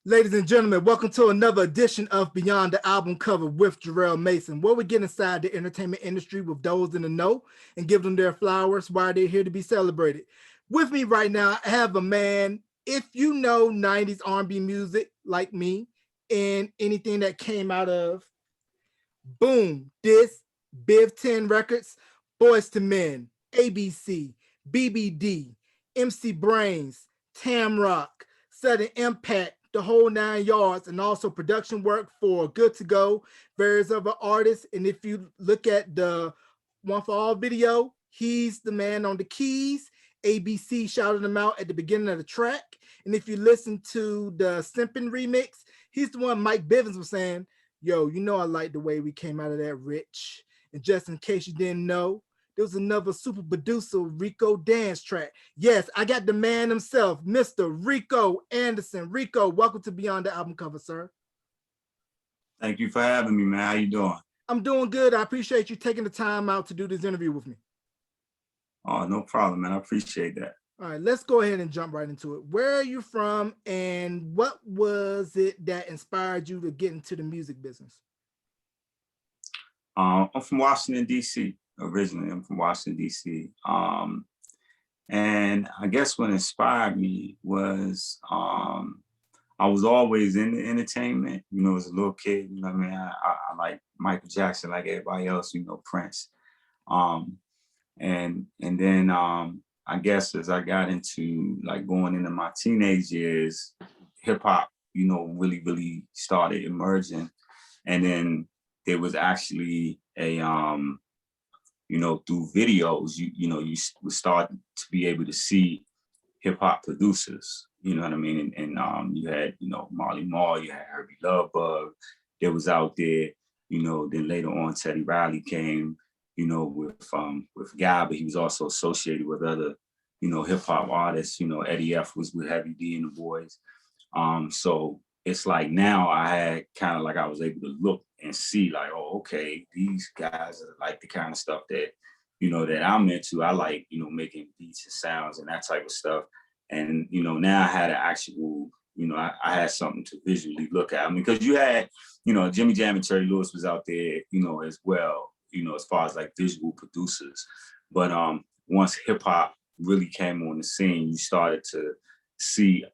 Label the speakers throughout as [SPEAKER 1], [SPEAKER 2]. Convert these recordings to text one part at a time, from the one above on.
[SPEAKER 1] Ladies and gentlemen, welcome to another edition of Beyond the Album Cover with Jarrell Mason, where we get inside the entertainment industry with those in the know and give them their flowers while they're here to be celebrated. With me right now, I have a man, if you know 90s R&B music like me and anything that came out of Boom, This, Biv 10 Records, Boys to Men, ABC, BBD, MC Brains, Tamrock, Sudden Impact, the whole 9 yards, and also production work for Good to Go, various other artists. And if you look at the One for All video, he's the man on the keys. ABC shouted him out at the beginning of the track. And if you listen to the Simpin remix, he's the one Mike Bivens was saying, yo, you know I like the way we came out of that rich. And just in case you didn't know, there was another super producer, Rico dance track. Yes, I got the man himself, Mr. Rico Anderson. Rico, welcome to Beyond the Album Cover, sir.
[SPEAKER 2] Thank you for having me, man. How you doing?
[SPEAKER 1] I'm doing good. I appreciate you taking the time out to do this interview with me.
[SPEAKER 2] Oh, no problem, man. I appreciate that.
[SPEAKER 1] All right, let's go ahead and jump right into it. Where are you from, and what was it that inspired you to get into the music business?
[SPEAKER 2] I'm from Washington, D.C. Originally, I'm from Washington, D.C. And I guess what inspired me was I was always in the entertainment. You know, as a little kid, you know what I mean? I like Michael Jackson like everybody else, you know, Prince. And then I guess as I got into like going into my teenage years, hip hop, you know, really started emerging. And then there was actually a you know, through videos, you know, you would start to be able to see hip hop producers, you know what I mean? And you had, you know, Marley Marl, you had Herbie Lovebug that was out there, you know. Then later on, Teddy Riley came, you know, with Guy, but he was also associated with other, you know, hip hop artists. You know, Eddie F was with Heavy D and the Boys. So it's like now I had kind of like I was able to look and see like, oh, okay, these guys are like the kind of stuff that, you know, that I'm into. I like, you know, making beats and sounds and that type of stuff. And, you know, now I had an actual, you know, I had something to visually look at. I mean, because you had, you know, Jimmy Jam and Terry Lewis was out there, you know, as well, you know, as far as like visual producers. But once hip hop really came on the scene, you started to see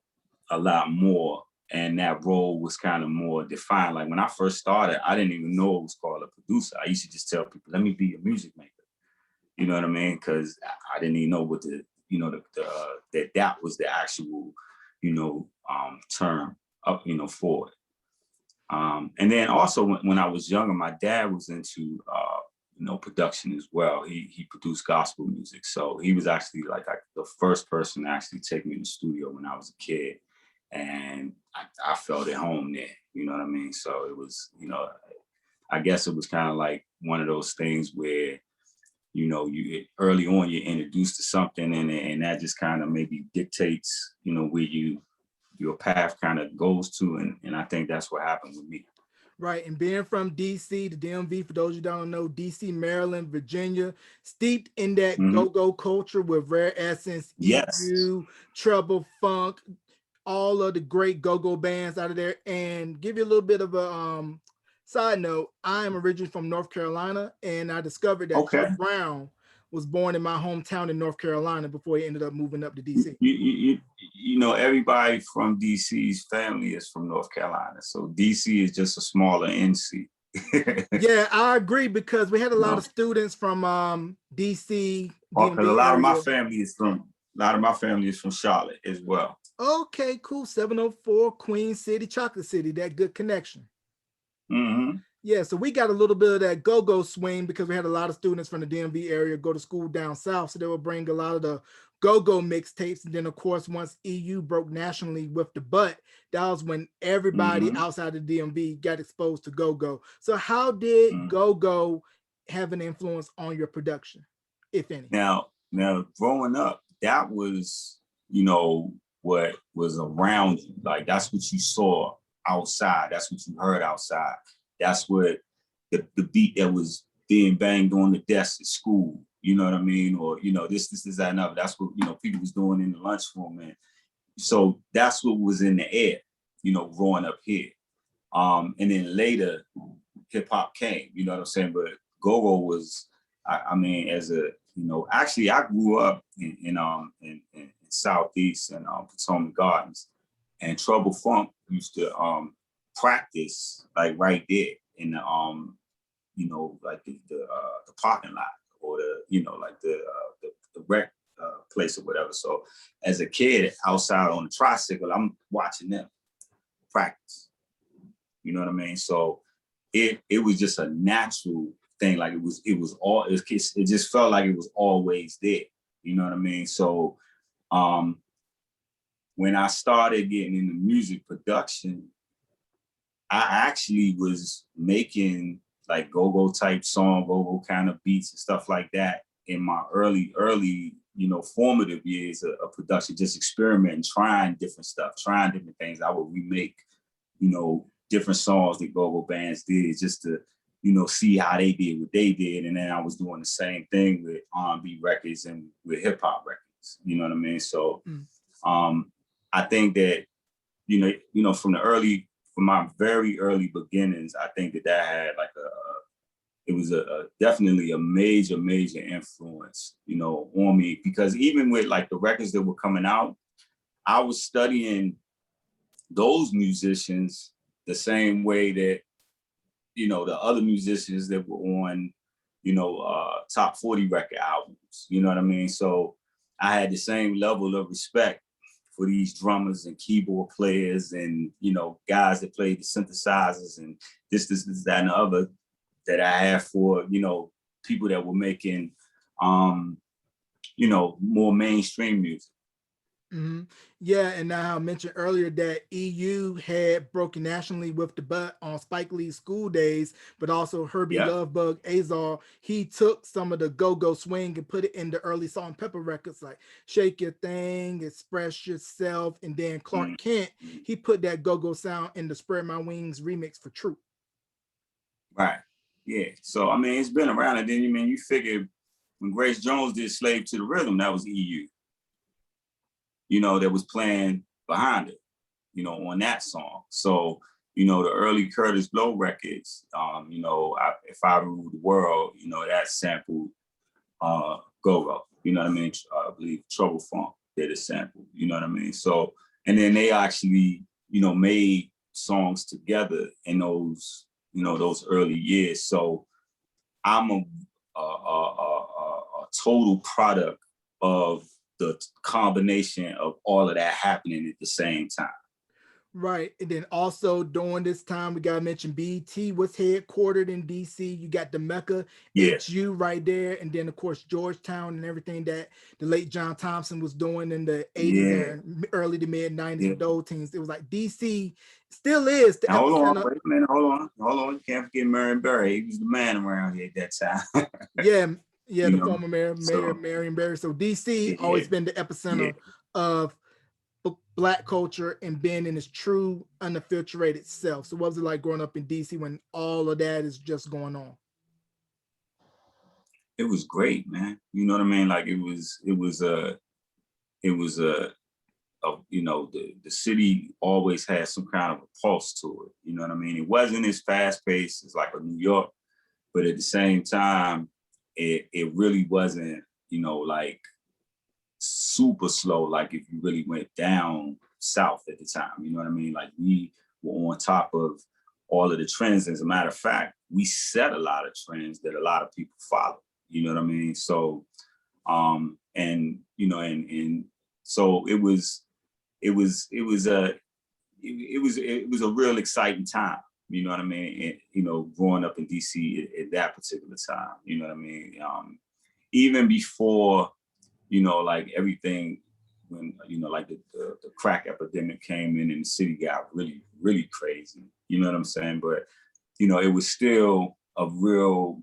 [SPEAKER 2] a lot more, and that role was kind of more defined. Like when I first started, I didn't even know it was called a producer. I used to just tell people, let me be a music maker. You know what I mean? Because I didn't even know what the, you know, that was the actual, you know, term up, you know, for it. And then also when I was younger, my dad was into, you know, production as well. He produced gospel music. So he was actually like the first person to actually take me in the studio when I was a kid. And I felt at home there, you know what I mean? So it was, you know, I guess it was kind of like one of those things where, you know, you early on you're introduced to something, and that just kind of maybe dictates, you know, where your path kind of goes to, and I think that's what happened with me.
[SPEAKER 1] Right, and being from DC, the DMV, for those you don't know, DC, Maryland, Virginia, steeped in that go-go culture with Rare Essence,
[SPEAKER 2] Yes.
[SPEAKER 1] EU, Trouble Funk, all of the great go-go bands out of there. And give you a little bit of a side note, I am originally from North Carolina, and I discovered that Chris Brown was born in my hometown in North Carolina before he ended up moving up to DC.
[SPEAKER 2] You know, everybody from DC's family is from North Carolina, so DC is just a smaller NC.
[SPEAKER 1] Yeah, I agree, because we had a lot of students from DC.
[SPEAKER 2] Because a lot of my family is from Charlotte as well.
[SPEAKER 1] Okay, cool. 704 Queen City, Chocolate City, that good connection. Yeah, so we got a little bit of that go-go swing because we had a lot of students from the DMV area go to school down south, so they would bring a lot of the go-go mixtapes. And then, of course, once EU broke nationally with the Butt, that was when everybody outside the DMV got exposed to go-go. So how did go-go have an influence on your production, if any?
[SPEAKER 2] Now, growing up, that was, you know, what was around you. Like, that's what you saw outside. That's what you heard outside. That's what the beat that was being banged on the desk at school, you know what I mean? Or, you know, this, that, and other. That's what, you know, people was doing in the lunchroom. And so that's what was in the air. growing up here. And then later, hip hop came. You know what I'm saying? But go-go was, I mean, as a actually, I grew up in Southeast and Potomac Gardens, and Trouble Funk used to practice like right there in the like the parking lot, or the rec place or whatever. So as a kid outside on the tricycle, I'm watching them practice. You know what I mean? So it was just a natural thing. Like it just felt like it was always there. You know what I mean? So when I started getting into music production, I actually was making like go-go type song, go-go kind of beats and stuff like that in my early, formative years of production, just experimenting, trying different stuff, trying different things. I would remake, different songs that go-go bands did, just to, see how they did what they did. And then I was doing the same thing with R&B records and with hip hop records. You know what I mean? So I think that, from my very early beginnings, I think that had like it was definitely a major influence, on me, because even with like the records that were coming out, I was studying those musicians the same way that, the other musicians that were on, top 40 record albums, you know what I mean? So I had the same level of respect for these drummers and keyboard players and, guys that played the synthesizers and this, that, and the other, that I have for, people that were making, more mainstream music.
[SPEAKER 1] Mm-hmm. Yeah, and now I mentioned earlier that EU had broken nationally with the butt on Spike Lee's School Days, but also Herbie Lovebug Azar, he took some of the go-go swing and put it in the early Salt and Pepper records like Shake Your Thing, Express Yourself, and then Clark Kent, he put that go-go sound in the Spread My Wings remix for Troop.
[SPEAKER 2] Right. Yeah. So, I mean, it's been around, and then you figure when Grace Jones did Slave to the Rhythm, that was EU. That was playing behind it, on that song. So, the early Curtis Blow records, If I Rule the World, that sampled Go-Go, you know what I mean? I believe Trouble Funk did a sample, you know what I mean? So, and then they actually, made songs together in those, those early years. So I'm a total product of the combination of all of that happening at the same time.
[SPEAKER 1] Right. And then also during this time, we got to mention BET was headquartered in DC. You got the Mecca HU right there. And then, of course, Georgetown and everything that the late John Thompson was doing in the 80s and early to mid 90s with those teams. It was like DC still is the
[SPEAKER 2] hold on, wait a minute, hold on. You can't forget Marion Barry. He was the man around here at that time.
[SPEAKER 1] the former mayor, Marion Barry. So DC always been the epicenter of Black culture and being in its true unadulterated self. So what was it like growing up in DC when all of that is just going on?
[SPEAKER 2] It was great, man. You know what I mean? Like the city always had some kind of a pulse to it. You know what I mean? It wasn't as fast paced as like a New York, but at the same time, it really wasn't, like super slow, like if you really went down south at the time, you know what I mean? Like we were on top of all of the trends. As a matter of fact, we set a lot of trends that a lot of people follow, you know what I mean? So, and so it was a real exciting time, you know what I mean? And, growing up in DC at that particular time, you know what I mean? Even before, like everything, when, like the crack epidemic came in and the city got really, really crazy, you know what I'm saying? But, it was still a real,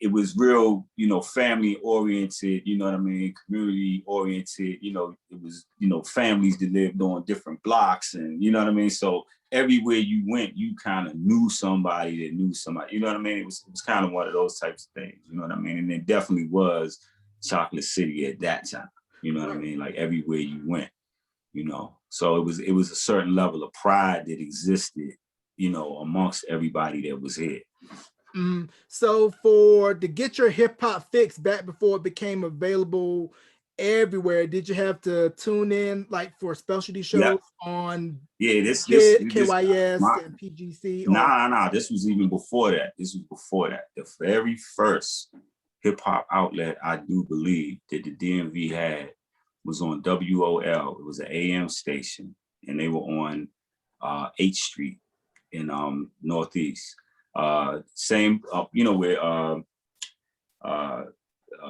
[SPEAKER 2] it was real, family oriented, you know what I mean? Community oriented, it was, families that lived on different blocks and, you know what I mean? So everywhere you went, you kind of knew somebody that knew somebody, you know what I mean? It was kind of one of those types of things, you know what I mean? And it definitely was Chocolate City at that time, you know what I mean? Like everywhere you went, you know. So it was a certain level of pride that existed, you know, amongst everybody that was here.
[SPEAKER 1] So to get your hip hop fix back before it became available everywhere, did you have to tune in like for specialty
[SPEAKER 2] Yeah,
[SPEAKER 1] shows on
[SPEAKER 2] yeah.
[SPEAKER 1] KYS
[SPEAKER 2] My,
[SPEAKER 1] and PGC? Or
[SPEAKER 2] nah. This was even before that. The very first hip hop outlet I do believe that the DMV had was on WOL. It was an AM station, and they were on 8th Street in Northeast. Same, you know, where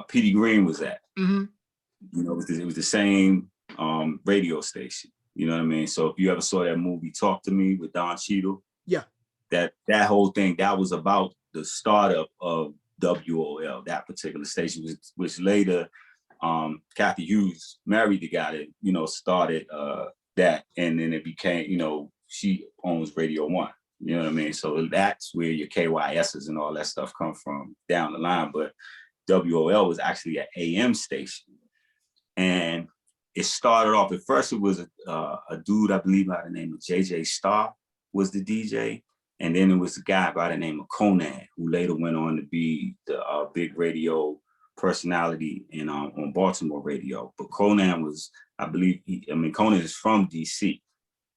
[SPEAKER 2] Petey Green was at.
[SPEAKER 1] Mhm.
[SPEAKER 2] You know, it was the same radio station. You know what I mean? So if you ever saw that movie Talk to Me with Don Cheadle,
[SPEAKER 1] Yeah.
[SPEAKER 2] that whole thing, that was about the startup of WOL, that particular station, which later Kathy Hughes married the guy that, you know, started that, and then it became, you know, she owns Radio One. You know what I mean? So that's where your KYSs and all that stuff come from down the line. But WOL was actually an AM station. And it started off, at first it was a dude, I believe by the name of JJ Starr was the DJ. And then it was a guy by the name of Conan, who later went on to be the big radio personality in on Baltimore radio. But Conan was, I believe, Conan is from DC.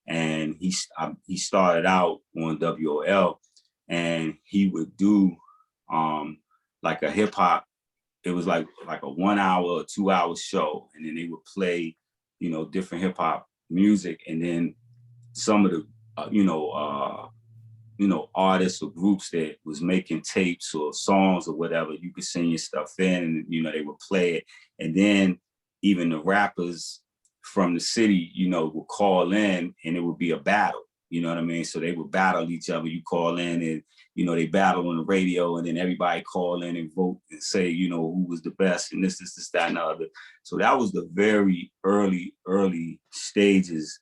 [SPEAKER 2] And he started out on WOL, and he would do like a hip hop. It was like a 1 hour or 2 hour show, and then they would play, you know, different hip hop music, and then some of the artists or groups that was making tapes or songs or whatever, you could send your stuff in, and you know they would play it, and then even the rappers from the city, you know, would call in, and it would be a battle. You know what I mean? So they would battle each other. You call in, and you know they battle on the radio, and then everybody call in and vote and say, you know, who was the best, and this, that, and the other. So that was the very early stages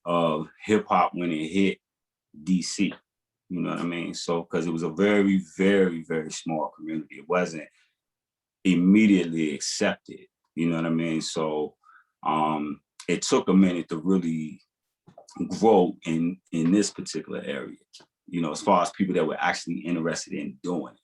[SPEAKER 2] of hip hop when it hit DC. You know what I mean? So because it was a very, very, very small community, it wasn't immediately accepted. You know what I mean? So it took a minute to really grow in this particular area, you know, as far as people that were actually interested in doing it.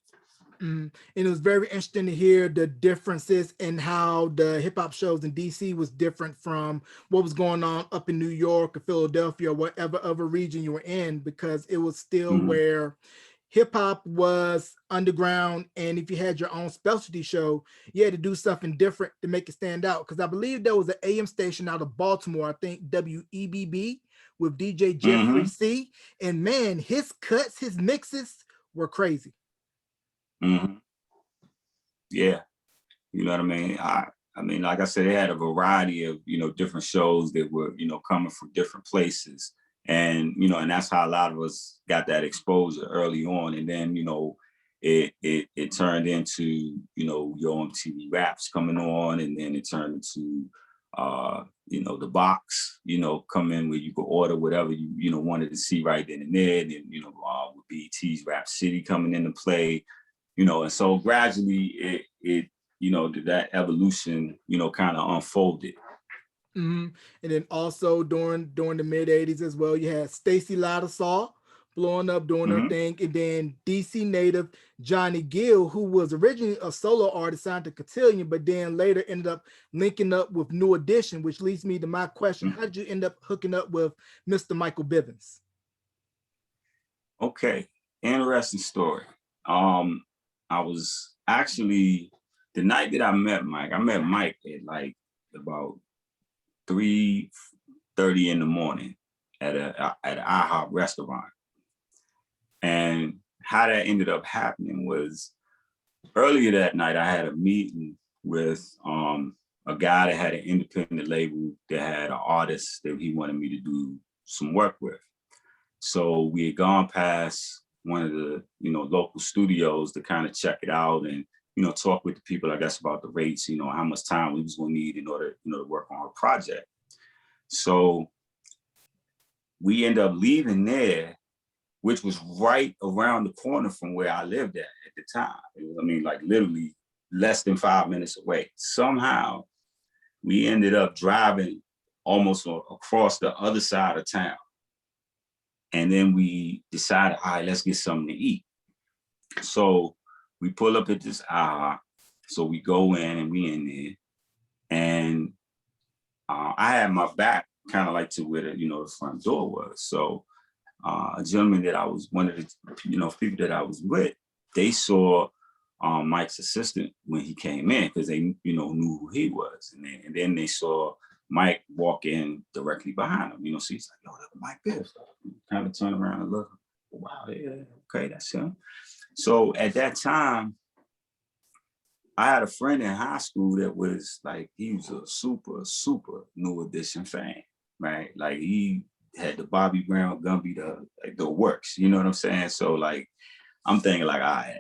[SPEAKER 1] And it was very interesting to hear the differences in how the hip hop shows in DC was different from what was going on up in New York or Philadelphia or whatever other region you were in, because it was still where hip hop was underground. And if you had your own specialty show, you had to do something different to make it stand out. Because I believe there was an AM station out of Baltimore, I think WEBB, with DJ Jeffrey C. And man, his cuts, his mixes were crazy.
[SPEAKER 2] Yeah, you know what I mean? I mean, like I said, they had a variety of, you know, different shows that were, you know, coming from different places. And, you know, and that's how a lot of us got that exposure early on. And then, you know, it turned into, you know, your MTV Raps coming on, and then it turned into, you know, the box, you know, come in where you could order whatever you know, wanted to see right then and there. And, you know, with BET's Rap City coming into play, you know, and so gradually it you know, that evolution, you know, kind of unfolded.
[SPEAKER 1] And then also during the mid 80s as well, you had Stacey Lattisaw blowing up, doing her thing, and then DC native Johnny Gill, who was originally a solo artist signed to Cotillion, but then later ended up linking up with New Edition, which leads me to my question: how did you end up hooking up with Mr. Michael Bivens?
[SPEAKER 2] Okay, interesting story. I was actually, the night that I met Mike at like about 3:30 in the morning at an IHOP restaurant. And how that ended up happening was, earlier that night I had a meeting with a guy that had an independent label that had an artist that he wanted me to do some work with. So we had gone past one of the, you know, local studios to kind of check it out and, you know, talk with the people, I guess, about the rates, you know, how much time we was going to need in order, you know, to work on our project. So we ended up leaving there, which was right around the corner from where I lived at the time. It was, I mean, like literally less than 5 minutes away. Somehow we ended up driving almost across the other side of town. And then we decided, all right, let's get something to eat. So we pull up at this hour. So we go in and we in there. And I had my back kind of like to where the front door was. So a gentleman that I was, one of the people that I was with, they saw Mike's assistant when he came in because they knew who he was. And then they saw Mike walk in directly behind him. So he's like, yo, that's Mike Bivens. Kind of turn around and look. Wow, yeah, okay, that's him. So at that time, I had a friend in high school that was like, he was a super, super New Edition fan, right? Like he had the Bobby Brown Gumby, the works, you know what I'm saying? So like, I'm thinking like, all right,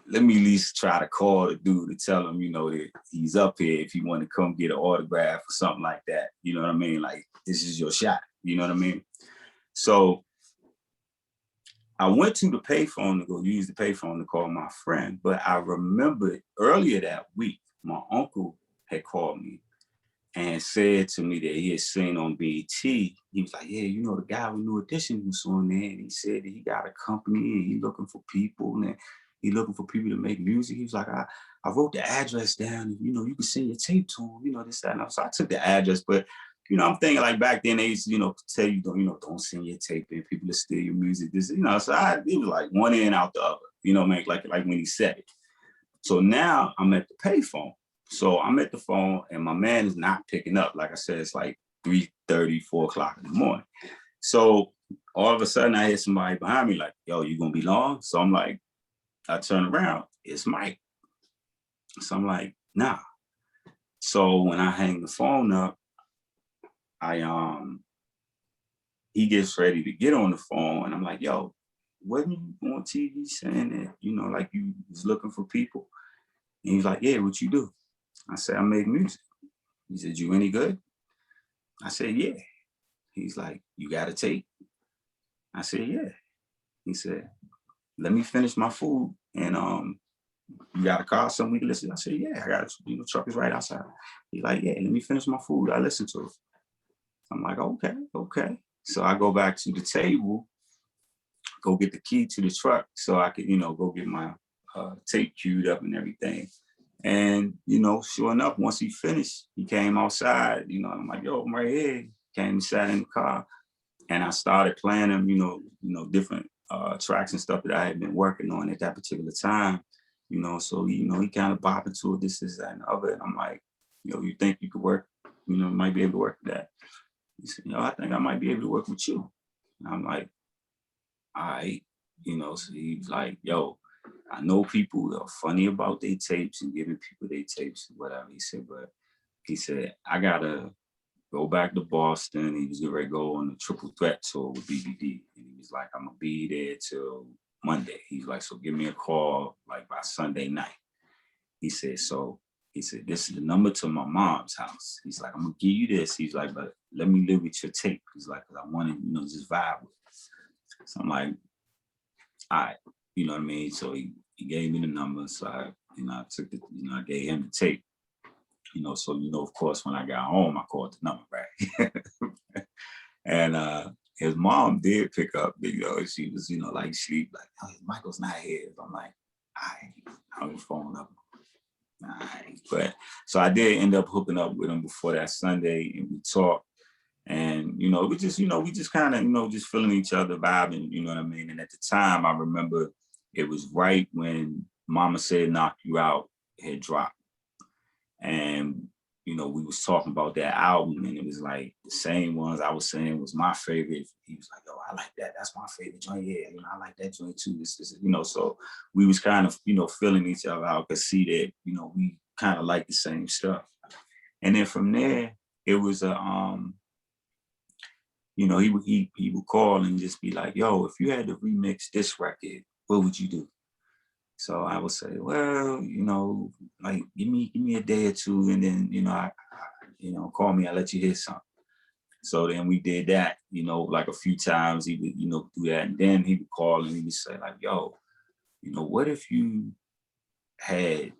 [SPEAKER 2] let me at least try to call the dude to tell him, that he's up here if he want to come get an autograph or something like that. You know what I mean? Like, this is your shot. You know what I mean? So I went to the payphone to go use the payphone to call my friend, but I remember earlier that week, my uncle had called me and said to me that he had seen on BET. He was like, yeah, the guy with New Edition was on there, and he said that he got a company and he looking for people and he looking for people to make music. He was like, I wrote the address down and, you can send your tape to him, this, that, and so I took the address, but I'm thinking like back then they used to, tell you, don't send your tape in, people will steal your music. This, so it was like one in out the other, man, like when he said it. So now I'm at the payphone. So I'm at the phone and my man is not picking up. Like I said, it's like 3:30, 4 o'clock in the morning. So all of a sudden I hear somebody behind me like, yo, you gonna be long? So I'm like, I turn around, it's Mike. So I'm like, nah. So when I hang the phone up, he gets ready to get on the phone and I'm like, yo, wasn't you on TV saying that, like you was looking for people? And he's like, yeah, what you do? I said, I make music. He said, you any good? I said, yeah. He's like, you got a tape? I said, yeah. He said, let me finish my food and you got a car, something we can listen to? I said, yeah, I got it. Truck is right outside. He's like, yeah, let me finish my food. I listen to it. I'm like, okay. So I go back to the table, go get the key to the truck so I could, go get my tape queued up and everything. And, sure enough, once he finished, he came outside, I'm like, yo, I'm right here. Came and sat in the car and I started playing him, different tracks and stuff that I had been working on at that particular time, so, he kind of bopping to it, this, that, and the other. And I'm like, you think you could work, might be able to work with that. He said, I think I might be able to work with you. And I'm like, all right, so he's like, yo, I know people are funny about their tapes and giving people their tapes and whatever. He said, I gotta go back to Boston. He was getting ready to go on the Triple Threat tour with BBD. And he was like, I'm gonna be there till Monday. He's like, so give me a call like by Sunday night. He said, this is the number to my mom's house. He's like, I'm gonna give you this. He's like, but let me live with your tape. He's like, cause I want to, just vibe with it. So I'm like, all right, you know what I mean? So he gave me the number. So I took the, I gave him the tape. So of course, when I got home, I called the number back. And his mom did pick up, she was, like sleep, like, oh, Michael's not here. I'm like, all right, I was phone up. All right. But so I did end up hooking up with him before that Sunday and we talked. And, we just kind of, just feeling each other, vibing, you know what I mean? And at the time, I remember it was right when Mama Said Knock You Out had dropped. And, we was talking about that album and it was like the same ones I was saying was my favorite. He was like, oh, I like that. That's my favorite joint. Yeah, I like that joint too. This, so we was kind of, feeling each other out, could see that, we kind of like the same stuff. And then from there, it was he would call and just be like, yo, if you had to remix this record, what would you do? So I would say, well, like give me a day or two, and then I call me. I'll let you hear something. So then we did that, like a few times. He would, do that, and then he would call and he would say, like, yo, what if you had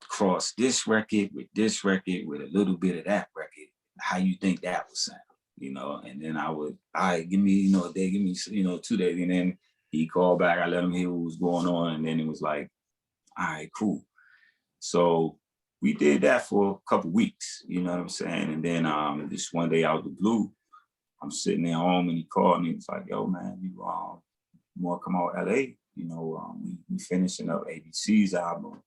[SPEAKER 2] crossed this record with a little bit of that record, how you think that would sound, you know? And then I would, all right, give me, you know, a day, give me, you know, 2 days. And then he called back, I let him hear what was going on. And then it was like, all right, cool. So we did that for a couple weeks, you know what I'm saying? And then just one day out of the blue, I'm sitting at home and he called me. He was like, yo, man, you want to come out LA? You know, we finishing up ABC's album.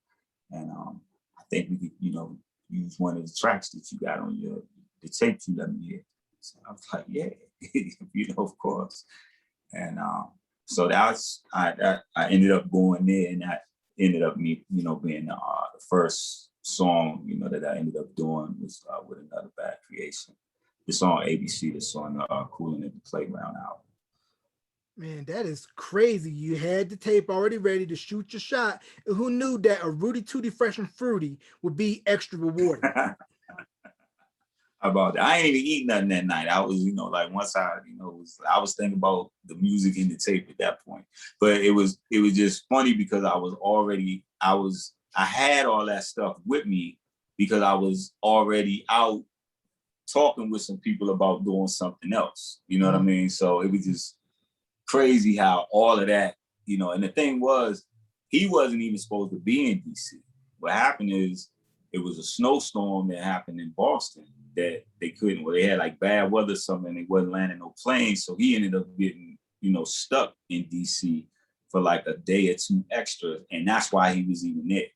[SPEAKER 2] And I think we could, you know, use one of the tracks that you got on the tape you let me hear. So I was like, yeah, you know, of course. And so that's, I ended up going there, and that ended up me, you know, being the first song, you know, that I ended up doing was with Another Bad Creation. The song ABC, the song Cooling at the Playground album.
[SPEAKER 1] Man, that is crazy. You had the tape already ready to shoot your shot. And who knew that a Rudy Tooty Fresh and Fruity would be extra rewarding?
[SPEAKER 2] How about that? I ain't even eat nothing that night. I was, you know, like once I, you know, I was thinking about the music in the tape at that point. But it was just funny because I had all that stuff with me because I was already out talking with some people about doing something else. You know what I mean? So it was just crazy how all of that, you know, and the thing was, he wasn't even supposed to be in DC. What happened is it was a snowstorm that happened in Boston that they couldn't, well, they had like bad weather or something, and they wasn't landing no planes. So he ended up getting, you know, stuck in DC for like a day or two extra. And that's why he was even there.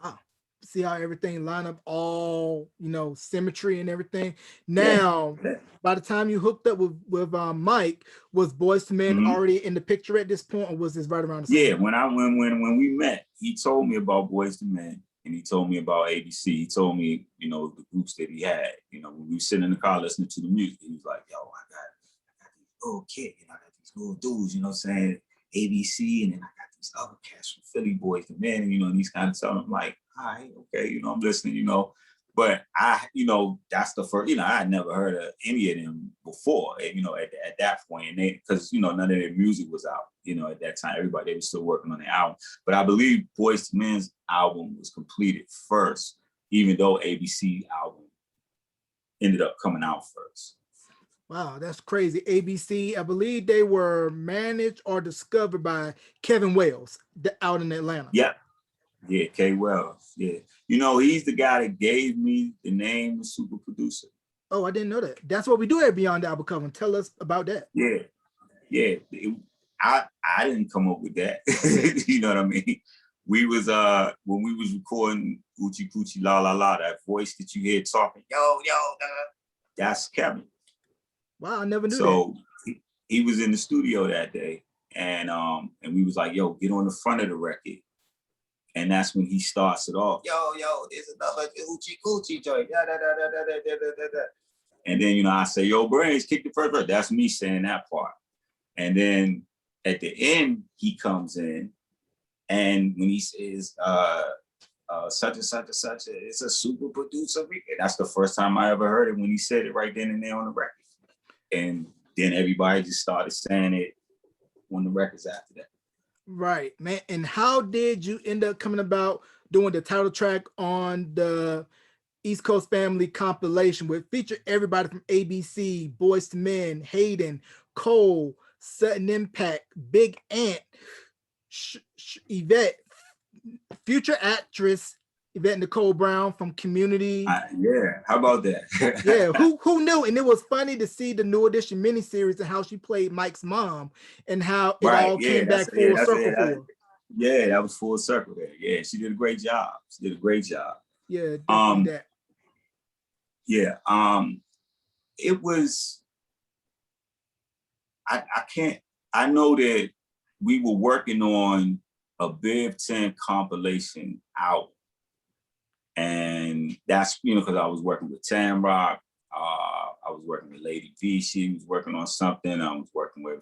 [SPEAKER 1] Wow. See how everything line up, all, you know, symmetry and everything. Now,
[SPEAKER 2] Yeah.
[SPEAKER 1] by the time you hooked up with Mike, was Boyz II Men already in the picture at this point, or was this right around the same?
[SPEAKER 2] Yeah, when we met, he told me about Boyz II Men, and he told me about ABC. He told me, you know, the groups that he had. You know, when we were sitting in the car listening to the music, he was like, yo, I got these little kids, you know, I got these little dudes, you know what I'm saying? ABC, and then I got these other cats from Philly, Boyz II Men, and, you know, and he's kind of telling them like, all right, okay, you know, I'm listening, you know. But you know, that's the first, you know, I had never heard of any of them before, you know, at that point. And because, you know, none of their music was out, you know, at that time. Everybody, they were still working on the album. But I believe Boyz II Men's album was completed first, even though ABC album ended up coming out first.
[SPEAKER 1] Wow, that's crazy. ABC, I believe they were managed or discovered by Kevin Wells out in Atlanta.
[SPEAKER 2] Yeah. Yeah, K Wells. Yeah. You know, he's the guy that gave me the name of super producer.
[SPEAKER 1] Oh, I didn't know that. That's what we do at Beyond the Album Cover. Tell us about that.
[SPEAKER 2] Yeah. Yeah. I didn't come up with that. You know what I mean? We was when we was recording Oochie Coochie La La La, that voice that you hear talking, yo, that's Kevin.
[SPEAKER 1] Wow, I never knew that.
[SPEAKER 2] So he was in the studio that day, and we was like, yo, get on the front of the record. And that's when he starts it off. Yo, there's another Oochie Coochie joint. And then, you know, I say, yo, Brains, kick the first verse. That's me saying that part. And then at the end, he comes in, and when he says, such and such and such, it's a super producer. And that's the first time I ever heard it, when he said it right then and there on the record. And then everybody just started saying it on the records after that.
[SPEAKER 1] Right, man. And how did you end up coming about doing the title track on the East Coast Family compilation, which featured everybody from ABC, Boyz II Men, Hayden, Cole, Sudden Impact, Big Ant, Yvette, future actress Yvette Nicole Brown from Community.
[SPEAKER 2] Yeah, how about that?
[SPEAKER 1] Yeah, who knew? And it was funny to see the New Edition miniseries and how she played Mike's mom and how it all came back full circle for her.
[SPEAKER 2] Yeah, that was full circle there. Yeah, she did a great job.
[SPEAKER 1] Yeah, definitely that.
[SPEAKER 2] Yeah, it was, I know that we were working on a Biv 10 compilation album. And that's, you know, because I was working with Tamrock, I was working with Lady V, she was working on something, I was working with,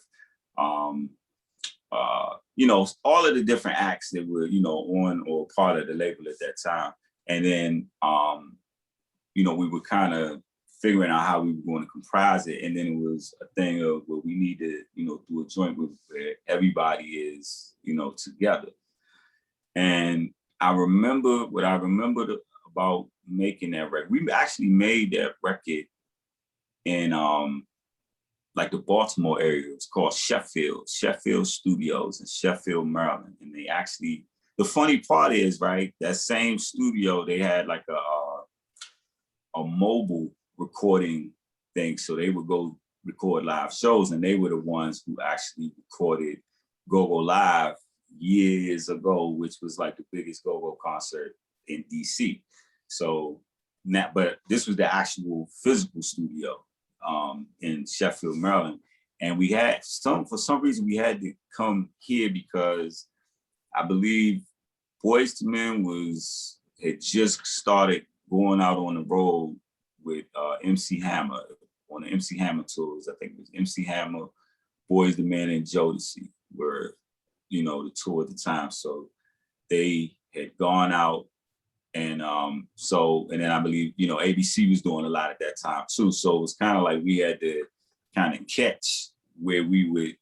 [SPEAKER 2] you know, all of the different acts that were, you know, on or part of the label at that time. And then, you know, we were kind of figuring out how we were going to comprise it. And then it was a thing of, well, we need to, you know, do a joint where everybody is, you know, together. And I remember about making that record. We actually made that record in like the Baltimore area. It's called Sheffield Studios in Sheffield, Maryland. And they actually, the funny part is, right, that same studio, they had like a mobile recording thing. So they would go record live shows, and they were the ones who actually recorded Gogo Live years ago, which was like the biggest Gogo concert in DC. So, but this was the actual physical studio in Sheffield, Maryland. And we had for some reason, we had to come here because I believe Boyz II Men had just started going out on the road with MC Hammer on the MC Hammer tours. I think it was MC Hammer, Boyz II Men, and Jodeci were, the tour at the time. So they had gone out, and then I believe, ABC was doing a lot at that time too. So it was kind of like we had to kind of catch where we would,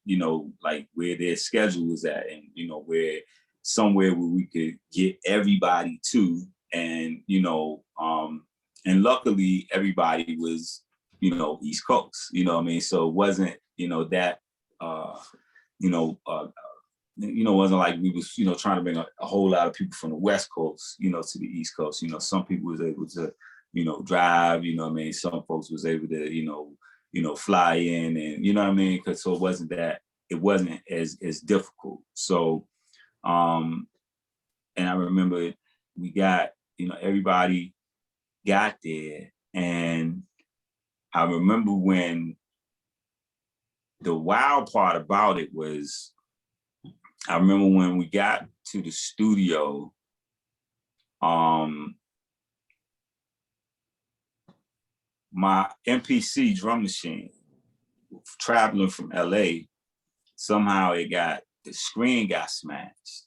[SPEAKER 2] like where their schedule was at, and where somewhere where we could get everybody to, and and luckily everybody was East Coast, what I mean? So it wasn't that it wasn't like we was trying to bring a whole lot of people from the West Coast to the East Coast. Some people was able to drive, what I mean? Some folks was able to fly in, and what I mean? Because so it wasn't as difficult. So and I remember we got everybody got there, and I remember when the wild part about it was, I remember when we got to the studio, my MPC drum machine, traveling from LA, somehow the screen got smashed.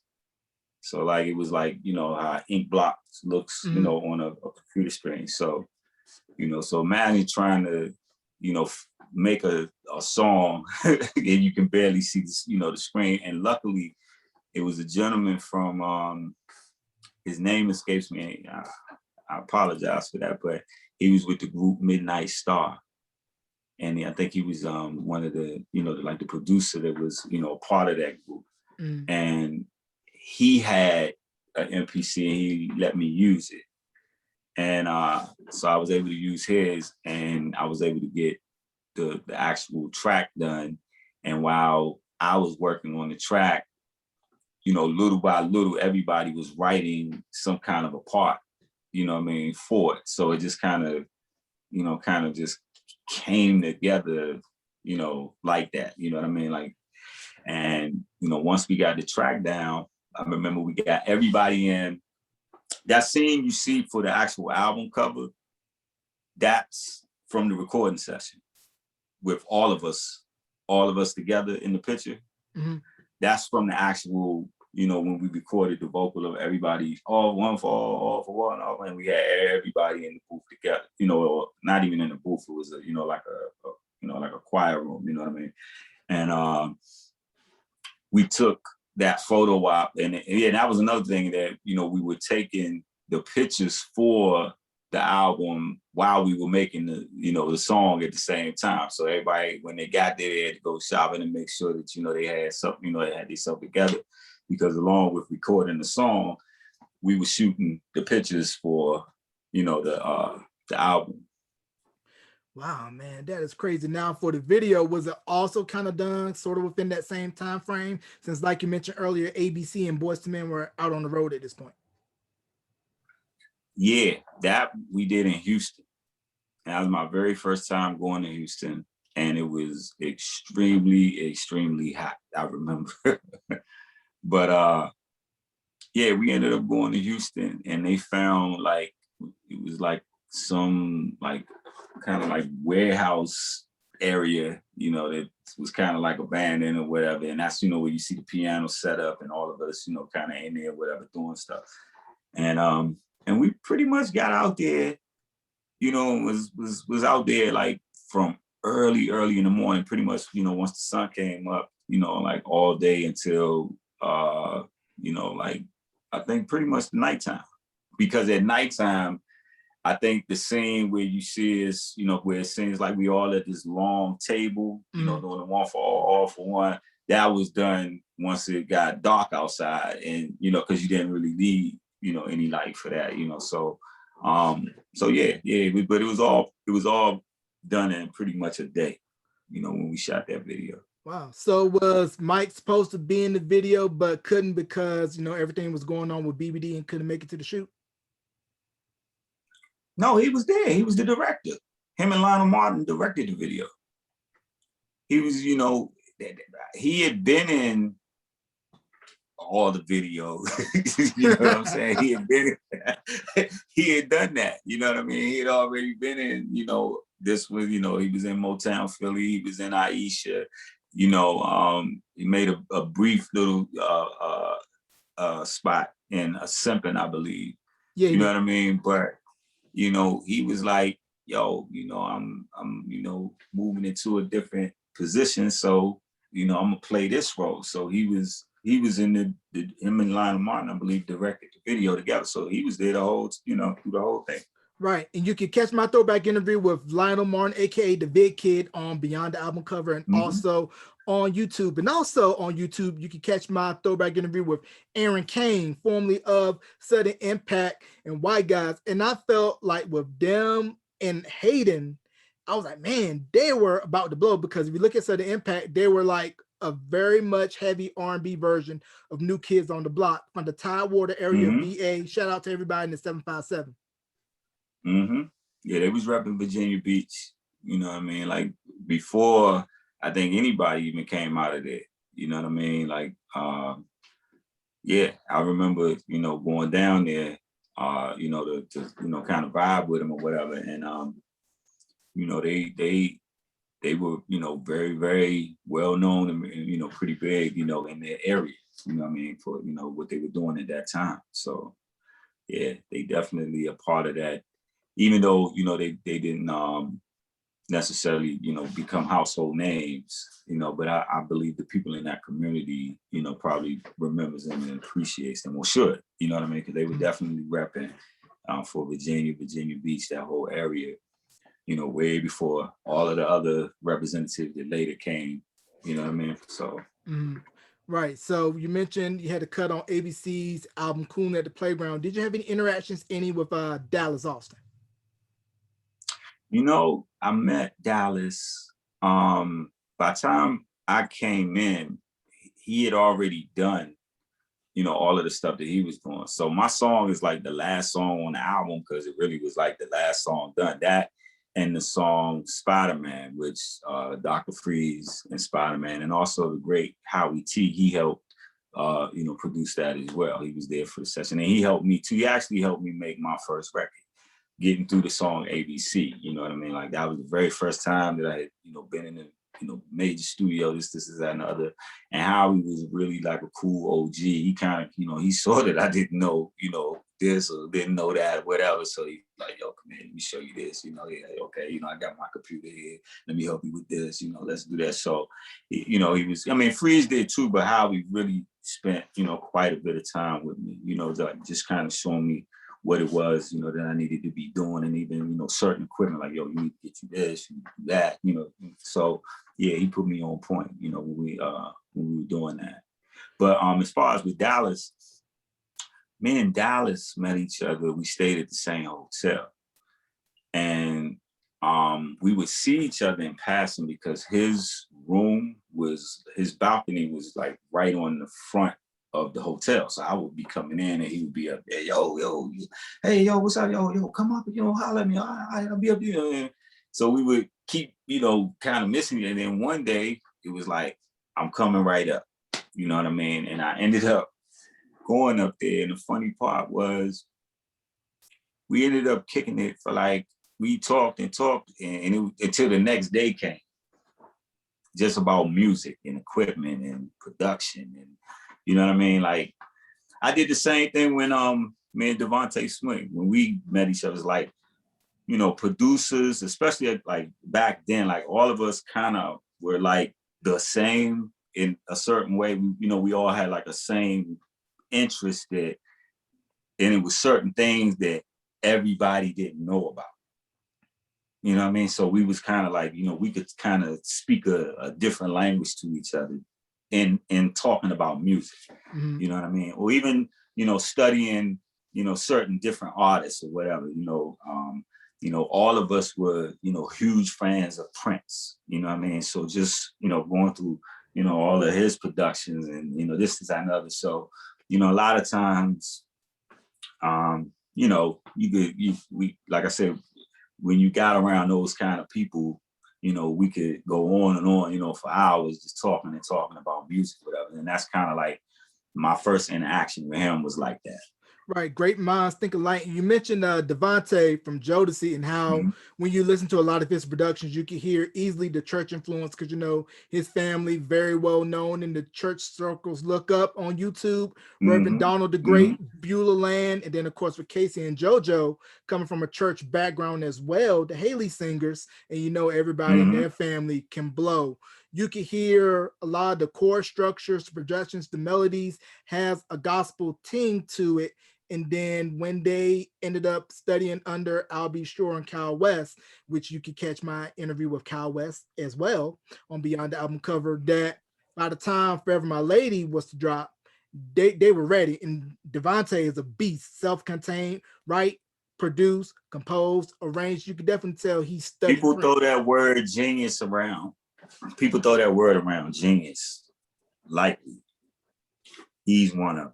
[SPEAKER 2] So like, it was like, how ink block looks, on a computer screen. So, so imagine trying to, make a song and you can barely see the screen. And luckily it was a gentleman from, his name escapes me. I apologize for that, but he was with the group Midnight Star. And I think he was one of the, like the producer that was, a part of that group. And he had an MPC and he let me use it. And so I was able to use his, and I was able to get the actual track done. And while I was working on the track, little by little, everybody was writing some kind of a part, for it. So it just kind of just came together, like that, what I mean? Like, and, once we got the track down, I remember we got everybody in. That scene you see for the actual album cover, that's from the recording session with all of us together in the picture. Mm-hmm. That's from the actual, when we recorded the vocal of everybody, all for one, and we had everybody in the booth together, or not even in the booth, it was like a choir room, what I mean? And we took that photo op, and that was another thing that, we were taking the pictures for the album while we were making the song at the same time. So everybody, when they got there, they had to go shopping and make sure that, they had something, they had themselves together, because along with recording the song, we were shooting the pictures for, the album.
[SPEAKER 1] Wow, man, that is crazy. Now for the video, was it also kind of done sort of within that same time frame? Since like you mentioned earlier, ABC and Boyz II Men were out on the road at this point.
[SPEAKER 2] Yeah, that we did in Houston. That was my very first time going to Houston, and it was extremely, extremely hot, I remember. But yeah, we ended up going to Houston, and they found like, it was like some like kind of like warehouse area, that was kind of like abandoned or whatever. And that's, where you see the piano set up and all of us, kind of in there, whatever, doing stuff. And we pretty much got out there, was out there like from early in the morning, pretty much, once the sun came up, like all day until, like, I think pretty much the nighttime. Because at nighttime, I think the scene where you see is, where it seems like we all at this long table, doing the one for all for one. That was done once it got dark outside, and because you didn't really need, any light for that, so yeah. But it was all done in pretty much a day, when we shot that video.
[SPEAKER 1] Wow. So was Mike supposed to be in the video but couldn't because everything was going on with BBD and couldn't make it to the shoot?
[SPEAKER 2] No, he was there. He was the director. Him and Lionel Martin directed the video. He was, he had been in all the videos. You know what I'm saying? He had been in, he had done that. You know what I mean? He had already been in, this was, he was in Motown Philly. He was in Aisha. He made a brief little spot in a Simpin, I believe.
[SPEAKER 1] Yeah,
[SPEAKER 2] you know what I mean? But he was like, yo, I'm moving into a different position, so I'm gonna play this role. So he was in the him and Lionel Martin, I believe, directed the video together. So he was there the whole, through the whole thing.
[SPEAKER 1] Right. And you can catch my throwback interview with Lionel Martin, aka the Big Kid, on Beyond the Album Cover, and also on YouTube. And also on YouTube, you can catch my throwback interview with Aaron Kane, formerly of Sudden Impact and White Guys. And I felt like with them and Hayden, I was like, man, they were about to blow, because if you look at Sudden Impact, they were like a very much heavy R&B version of New Kids on the Block from the Tidewater area of VA. Shout out to everybody in the 757.
[SPEAKER 2] Yeah, they was repping Virginia Beach. You know what I mean? Like before, I think anybody even came out of there. You know what I mean? Like, yeah, I remember, going down there, to kind of vibe with them or whatever. And, they were, very, very well known and, pretty big, in their area, you know what I mean, for, what they were doing at that time. So, yeah, they definitely a part of that. Even though, they didn't necessarily, become household names, but I believe the people in that community, probably remembers them and appreciates them, or should, you know what I mean? Because they were definitely repping for Virginia Beach, that whole area, way before all of the other representatives that later came, you know what I mean? So.
[SPEAKER 1] Right. So you mentioned you had a cut on ABC's album Coon at the Playground. Did you have any interactions with Dallas Austin?
[SPEAKER 2] I met Dallas. By the time I came in, he had already done, all of the stuff that he was doing. So my song is like the last song on the album, because it really was like the last song done. That and the song Spider-Man, which Dr. Freeze and Spider-Man, and also the great Howie T, he helped, produce that as well. He was there for the session, and he helped me too. He actually helped me make my first record, getting through the song ABC, you know what I mean? Like that was the very first time that I had, been in a, major studio, this, that, and the other. And Howie was really like a cool OG. He kind of, he saw that I didn't know, this or didn't know that, whatever. So he like, yo, come here, let me show you this, yeah, okay, I got my computer here. Let me help you with this, let's do that. So, he was, Freeze did too, but Howie really spent, quite a bit of time with me, like just kind of showing me what it was, that I needed to be doing, and even, certain equipment, like, yo, you need to get you this, you need to do that, So yeah, he put me on point, when we were doing that. But as far as with Dallas, me and Dallas met each other. We stayed at the same hotel, and we would see each other in passing, because his balcony was like right on the front of the hotel. So I would be coming in, and he would be up there, yo, hey, yo, what's up, yo, come up, holler at me, I'll be up here. So we would keep, kind of missing it. And then one day it was like, I'm coming right up, you know what I mean? And I ended up going up there. And the funny part was, we ended up kicking it for like, we talked and until the next day came, just about music and equipment and production, and you know what I mean? Like, I did the same thing when me and Devontae Swing, when we met each other, like, producers, especially like back then, like all of us kind of were like the same in a certain way. We all had like a same interest that, and it was certain things that everybody didn't know about. You know what I mean? So we was kind of like, you know, we could kind of speak a different language to each other in talking about music.
[SPEAKER 1] Mm-hmm.
[SPEAKER 2] You know what I mean? Or even, you know, studying, you know, certain different artists or whatever, you know, all of us were, you know, huge fans of Prince, you know what I mean? So just, you know, going through, you know, all of his productions and, you know, this is another. So, you know, a lot of times, you know, we, like I said, when you got around those kind of people, you know, we could go on and on, you know, for hours just talking about music, whatever. And that's kind of like my first interaction with him was like that.
[SPEAKER 1] Right, great minds think alike. You mentioned Devontae from Jodeci and how when you listen to a lot of his productions, you can hear easily the church influence because, you know, his family very well known in the church circles. Look up on YouTube, Reverend Donald the Great, Beulah Land, and then of course with Casey and JoJo coming from a church background as well, the Haley Singers, and you know everybody in their family can blow. You can hear a lot of the chord structures, the projections, the melodies has a gospel ting to it. And then when they ended up studying under Albie Shore and Kyle West, which you could catch my interview with Kyle West as well on Beyond the Album Cover, that by the time Forever My Lady was to drop, they were ready. And Devontae is a beast, self-contained, right? Produced, composed, arranged. You could definitely tell he studied.
[SPEAKER 2] People throw that word genius around. People throw that word around, genius. Likely. He's one of them.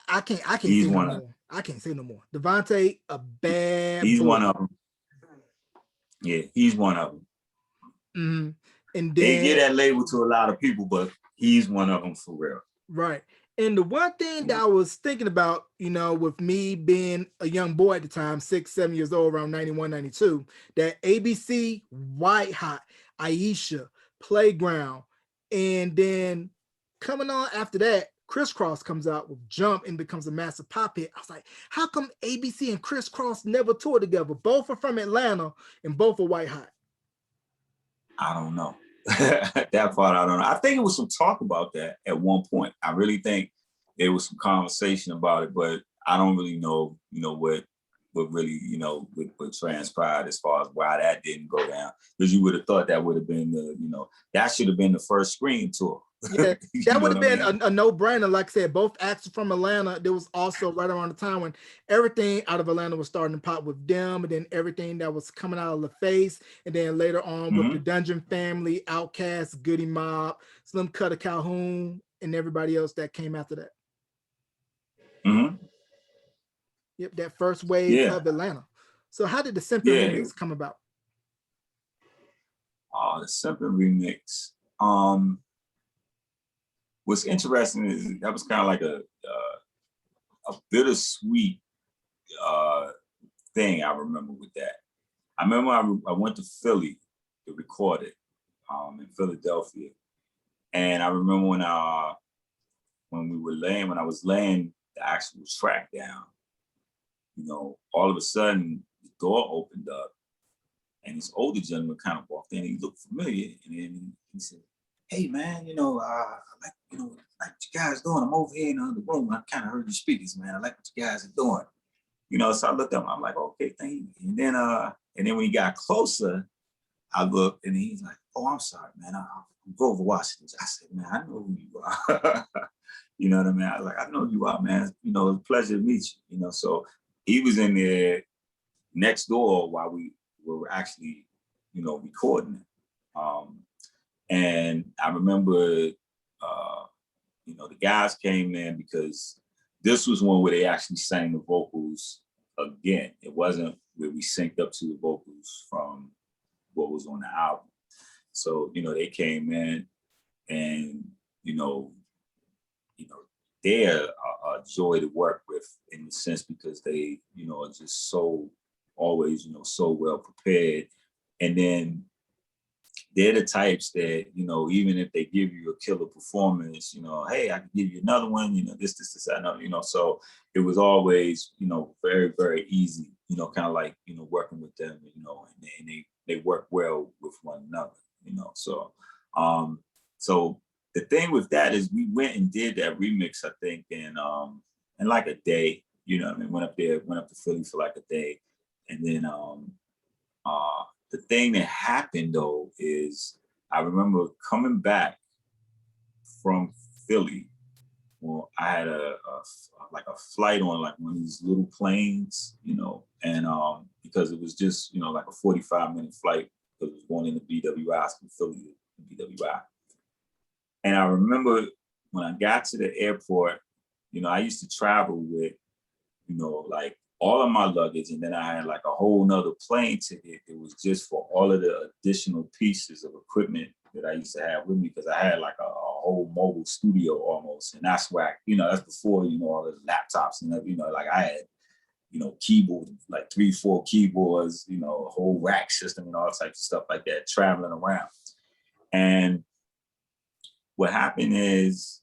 [SPEAKER 1] I can't say no more. I can't say no more. Devontae, a bad
[SPEAKER 2] He's
[SPEAKER 1] boy.
[SPEAKER 2] one of them. Yeah, he's one of them.
[SPEAKER 1] Mm-hmm. And then
[SPEAKER 2] they get that label to a lot of people, but he's one of them for real.
[SPEAKER 1] Right. And the one thing that I was thinking about, you know, with me being a young boy at the time, 6, 7 years old, around 91, 92, that ABC, White Hot, Aisha, Playground, and then coming on after that, Crisscross comes out with Jump and becomes a massive pop hit. I was like, how come ABC and Crisscross never toured together? Both are from Atlanta and both are White Hot.
[SPEAKER 2] I don't know. That part I don't know. I think it was some talk about that at one point. I really think there was some conversation about it, but I don't really know, you know, what really, you know, what transpired as far as why that didn't go down. Because you would have thought that would have been the, you know, that should have been the first screen tour.
[SPEAKER 1] Yeah, that would have been a no-brainer. Like I said, both acts are from Atlanta. There was also right around the time when everything out of Atlanta was starting to pop with them, and then everything that was coming out of the face, and then later on with the Dungeon Family, Outkast, Goody Mob, Slim Cutter Calhoun, and everybody else that came after that. Yep, that first wave of Atlanta. So how did the Simpin remix come about?
[SPEAKER 2] Oh, the Simpin remix. What's interesting is that was kind of like a bittersweet thing I remember with that. I remember I went to Philly to record it in Philadelphia. And I remember when I was laying the actual track down, you know, all of a sudden the door opened up and this older gentleman kind of walked in and he looked familiar. And then he said, hey man, you know, I like what you guys doing. I'm over here in the other room. I kind of heard you speakers, man. I like what you guys are doing. You know, so I looked at him, I'm like, okay, thank you. And then when he got closer, I looked and he's like, oh, I'm sorry, man. I'm Grover Washington. I said, man, I know who you are. You know what I mean? I was like, I know you are, man. You know, it's a pleasure to meet you. You know, so he was in there next door while we were actually, you know, recording it. And I remember, you know, the guys came in because this was one where they actually sang the vocals again. It wasn't where we synced up to the vocals from what was on the album. So, you know, they came in and, you know, they're a joy to work with in the sense because they, you know, are just so always, you know, so well prepared. And then they're the types that, you know, even if they give you a killer performance, you know, hey, I can give you another one, you know, this, I know, you know, so it was always, you know, very, very easy, you know, kind of like, you know, working with them, you know, and they work well with one another, you know, so, so the thing with that is we went and did that remix, I think, in like a day, You know what I mean? Went up to Philly for like a day. And then the thing that happened though is I remember coming back from Philly. Well, I had like a flight on like one of these little planes, you know, and because it was just, you know, like a 45-minute flight because it was going into BWI from Philly to BWI. And I remember when I got to the airport, you know, I used to travel with, you know, like all of my luggage, and then I had like a whole nother plane ticket. It was just for all of the additional pieces of equipment that I used to have with me because I had like a whole mobile studio almost, and that's where that's before all the laptops and like I had keyboard, like 3-4 keyboards, a whole rack system and all types of stuff like that traveling around. And what happened is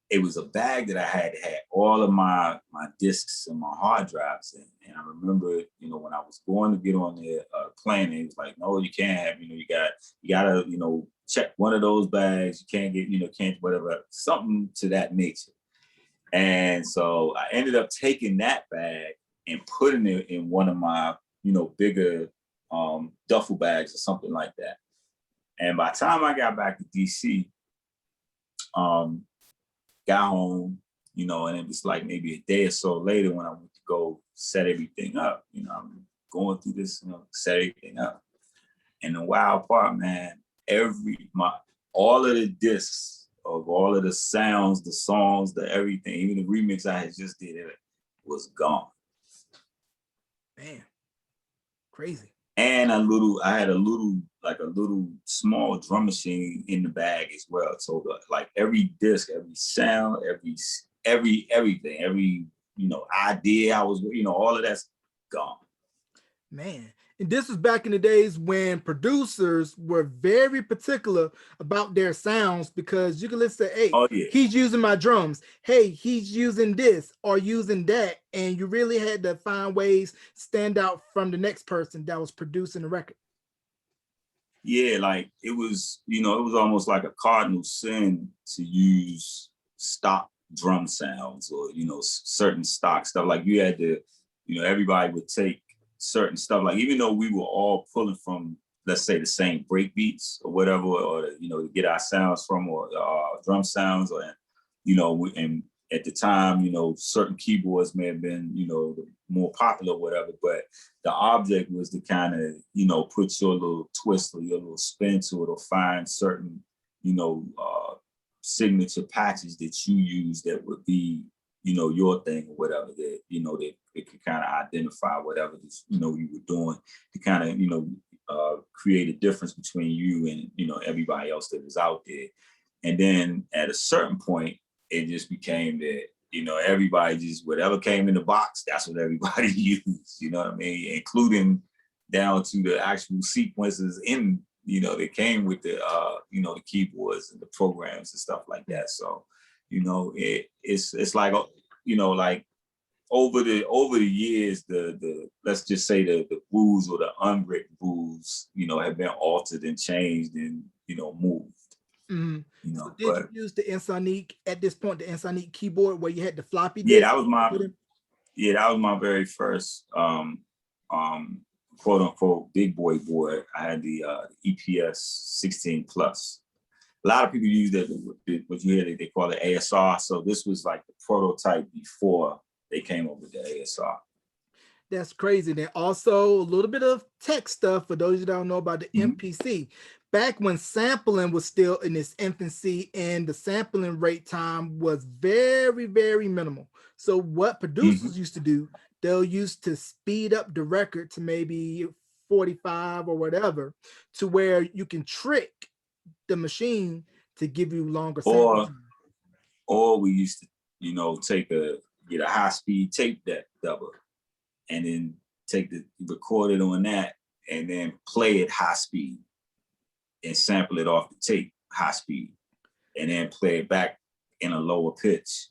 [SPEAKER 2] it was a bag that I had all of my discs and my hard drives in. And I remember, when I was going to get on the plane, it was like, no, you can't have, you gotta, check one of those bags. You can't get, can't whatever, something to that nature. And so I ended up taking that bag and putting it in one of my, bigger duffel bags or something like that. And by the time I got back to DC, got home, and it was like maybe a day or so later when I went to go set everything up. I'm going through this, set everything up. And the wild part, man, all of the discs of all of the sounds, the songs, the everything, even the remix I had just did, it was gone.
[SPEAKER 1] Man, crazy.
[SPEAKER 2] And I had a little small drum machine in the bag as well. So like every disc, every sound, everything, every idea I was, all of that's gone.
[SPEAKER 1] Man, and this was back in the days when producers were very particular about their sounds, because you can listen to, hey,
[SPEAKER 2] oh, yeah,
[SPEAKER 1] he's using my drums. Hey, he's using this or using that. And you really had to find ways to stand out from the next person that was producing the record.
[SPEAKER 2] Yeah, like it was almost like a cardinal sin to use stock drum sounds or, certain stock stuff. Like you had to, everybody would take certain stuff, like even though we were all pulling from, let's say, the same break beats or whatever, or to get our sounds from, or drum sounds, or and at the time, certain keyboards may have been, the more popular or whatever, but the object was to kind of, put your little twist or your little spin to it, or find certain, signature patches that you use that would be, your thing or whatever, that, that it could kind of identify whatever this, you were doing, to kind of, create a difference between you and, everybody else that was out there. And then at a certain point, it just became that, everybody just, whatever came in the box, that's what everybody used, you know what I mean? Including down to the actual sequences in, that came with the, the keyboards and the programs and stuff like that. So, it's like, like over the years, the let's just say the rules or the unwritten rules, have been altered and changed and, moved.
[SPEAKER 1] Mm-hmm.
[SPEAKER 2] So
[SPEAKER 1] did you use the Insonique at this point, the Insonique keyboard where you had the floppy disk?
[SPEAKER 2] Yeah, that was my very first quote unquote big boy board. I had the EPS 16 plus. A lot of people use that, what you hear, they call it ASR. So this was like the prototype before they came up with the ASR.
[SPEAKER 1] That's crazy. Then also a little bit of tech stuff for those who don't know about the MPC. Back when sampling was still in its infancy and the sampling rate time was very, very minimal. So what producers used to do, they'll use to speed up the record to maybe 45 or whatever, to where you can trick the machine to give you longer sample time.
[SPEAKER 2] Or we used to, get a high speed tape deck double, and then record it on that, and then play it high speed and sample it off the tape high speed, and then play it back in a lower pitch,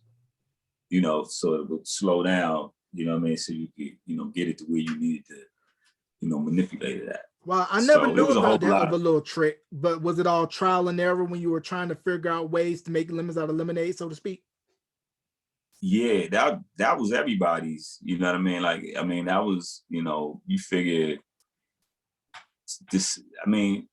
[SPEAKER 2] so it would slow down, so you could, get it to where you needed to, manipulate it at.
[SPEAKER 1] Well, I never knew about that of a little trick, but was it all trial and error when you were trying to figure out ways to make lemons out of lemonade, so to speak?
[SPEAKER 2] Yeah, that was everybody's, you know what I mean? Like, I mean, that was, you know, you figure this, I mean,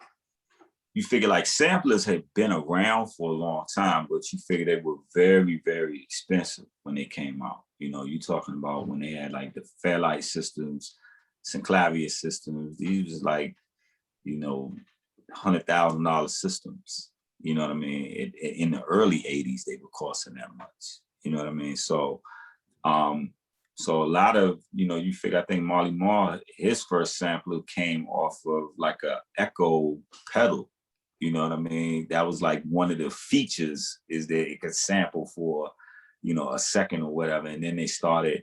[SPEAKER 2] you figure like samplers had been around for a long time, but you figure they were very, very expensive when they came out. You know, you talking about when they had like the Fairlight systems, Synclavier systems, these was like, you know, $100,000 systems. You know what I mean? In the early 80s, they were costing that much. You know what I mean? Um, so a lot of, you know, you figure, I think Marley Marl, his first sampler came off of like a echo pedal. You know what I mean? That was like one of the features, is that it could sample for, you know, a second or whatever. And then they started,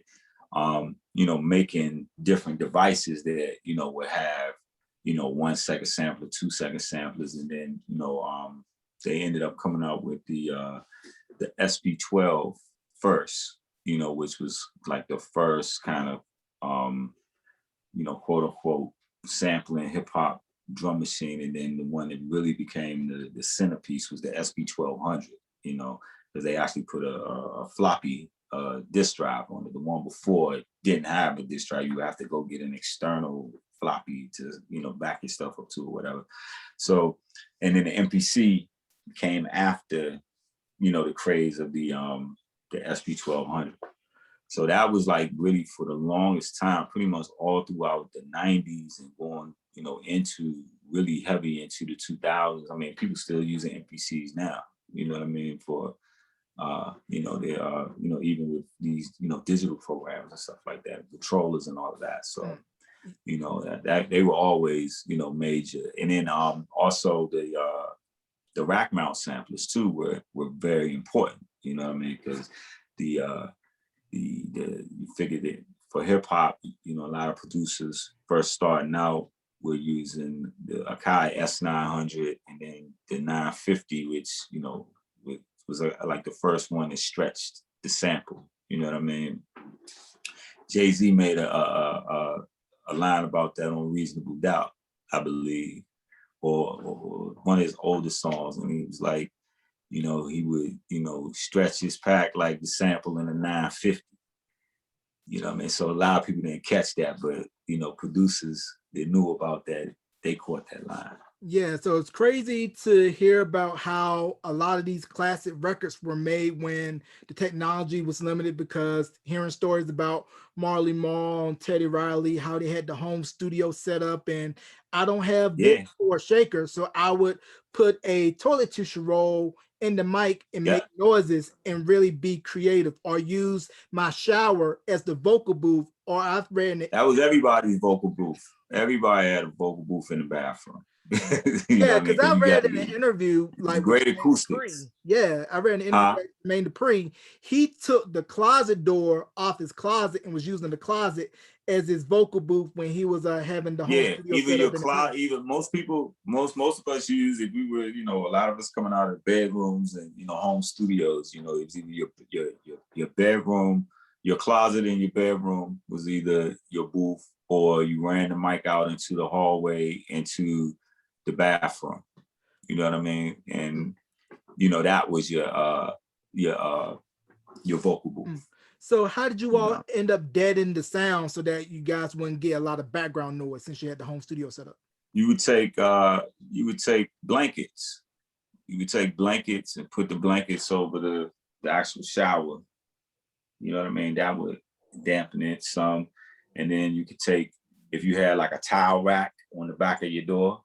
[SPEAKER 2] you know, making different devices that, you know, would have, you know, 1 second sampler, 2 second samplers. And then, you know, they ended up coming out with the SP12 first, you know, which was like the first kind of, you know, quote unquote, sampling hip hop drum machine. And then the one that really became the centerpiece was the SP1200, you know, because they actually put a floppy disk drive on it. The one before it didn't have a disk drive. You have to go get an external floppy to, you know, back your stuff up to or whatever. So, and then the MPC came after, you know, the craze of the SP1200. So that was like really for the longest time, pretty much all throughout the 90s and going, you know, into really heavy into the 2000s. I mean, people still using MPCs now, you know what I mean, for, you know, they are, you know, even with these, you know, digital programs and stuff like that, controllers and all of that. So, you know, that they were always, you know, major. And then also the rack mount samplers too were very important, you know what I mean? Because the you figure that for hip hop, you know, a lot of producers first starting out were using the Akai S900 and then the 950, which, you know, was like the first one that stretched the sample. You know what I mean? Jay-Z made a line about that on Reasonable Doubt, I believe, or one of his oldest songs, and he was like, you know, he would, you know, stretch his pack like the sample in a 950. You know what I mean? So a lot of people didn't catch that, but, you know, producers that knew about that, they caught that line.
[SPEAKER 1] Yeah, so it's crazy to hear about how a lot of these classic records were made when the technology was limited, because hearing stories about Marley Marl and Teddy Riley, how they had the home studio set up, and I don't have this
[SPEAKER 2] Yeah,
[SPEAKER 1] or a shaker, so I would put a toilet tissue roll in the mic and
[SPEAKER 2] yeah.
[SPEAKER 1] make noises and really be creative, or use my shower as the vocal booth, or I've read it.
[SPEAKER 2] That was everybody's vocal booth. Everybody had a vocal booth in the bathroom. You know
[SPEAKER 1] Yeah,
[SPEAKER 2] what I mean?
[SPEAKER 1] because
[SPEAKER 2] Because
[SPEAKER 1] I
[SPEAKER 2] you
[SPEAKER 1] read
[SPEAKER 2] got
[SPEAKER 1] in an interview like with
[SPEAKER 2] great
[SPEAKER 1] Jermaine Dupri.
[SPEAKER 2] acoustics.
[SPEAKER 1] Yeah, I read an interview
[SPEAKER 2] Huh?
[SPEAKER 1] with Jermaine Dupri. He took the closet door off his closet and was using the closet as his vocal booth when he was having the home
[SPEAKER 2] Yeah,
[SPEAKER 1] studio
[SPEAKER 2] even
[SPEAKER 1] set
[SPEAKER 2] your
[SPEAKER 1] up in his house.
[SPEAKER 2] closet, even most people, most of us use, if we were, you know, a lot of us coming out of bedrooms and, you know, home studios, you know, it was either your bedroom, your closet in your bedroom was either your booth, or you ran the mic out into the hallway, into the bathroom. You know what I mean? And, you know, that was your vocal booth.
[SPEAKER 1] So how did you
[SPEAKER 2] You
[SPEAKER 1] all
[SPEAKER 2] know,
[SPEAKER 1] end up deadening the sound so that you guys wouldn't get a lot of background noise since you had the home studio set up?
[SPEAKER 2] you would take blankets. You would take blankets and put the blankets over the actual shower. You know what I mean? That would dampen it some. And then you could take, if you had like a towel rack on the back of your door,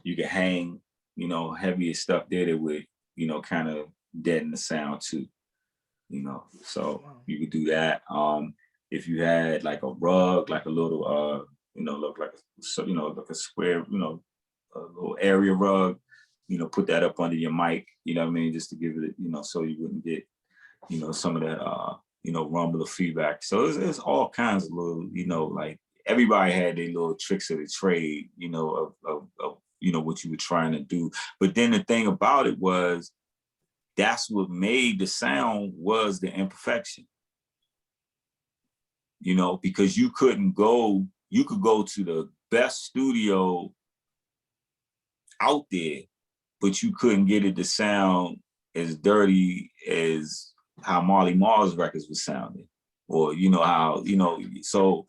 [SPEAKER 2] you could hang, you know, heavier stuff there that would, you know, kind of deaden the sound too. You know, so you could do that. If you had like a rug, like a little, you know, look like you know, like a square, you know, a little area rug, you know, put that up under your mic. You know what I mean? Just to give it, you know, so you wouldn't get, you know, some of that, you know, rumble of feedback. So it's all kinds of little, you know, like everybody had their little tricks of the trade, you know, of you know, what you were trying to do. But then the thing about it was, that's what made the sound was the imperfection. You know, because you could go to the best studio out there, but you couldn't get it to sound as dirty as how Marley Marl's records were sounding, or how so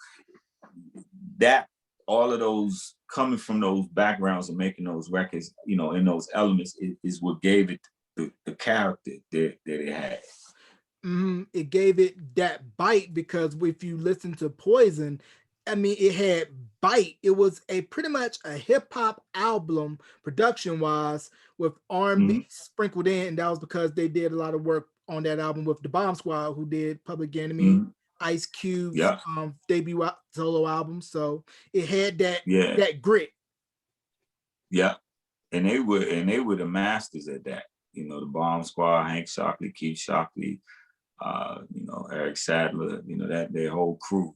[SPEAKER 2] that all of those coming from those backgrounds and making those records, in those elements is what gave it the character that it had.
[SPEAKER 1] It gave it that bite, because if you listen to Poison, I mean, it had bite. It was pretty much a hip hop album production wise, with R&B sprinkled in, and that was because they did a lot of work on that album with the Bomb Squad, who did Public Enemy, Ice Cube's debut solo album. So it had that grit.
[SPEAKER 2] Yeah, and they were the masters at that. The Bomb Squad, Hank Shockley, Keith Shockley, Eric Sadler, that their whole crew.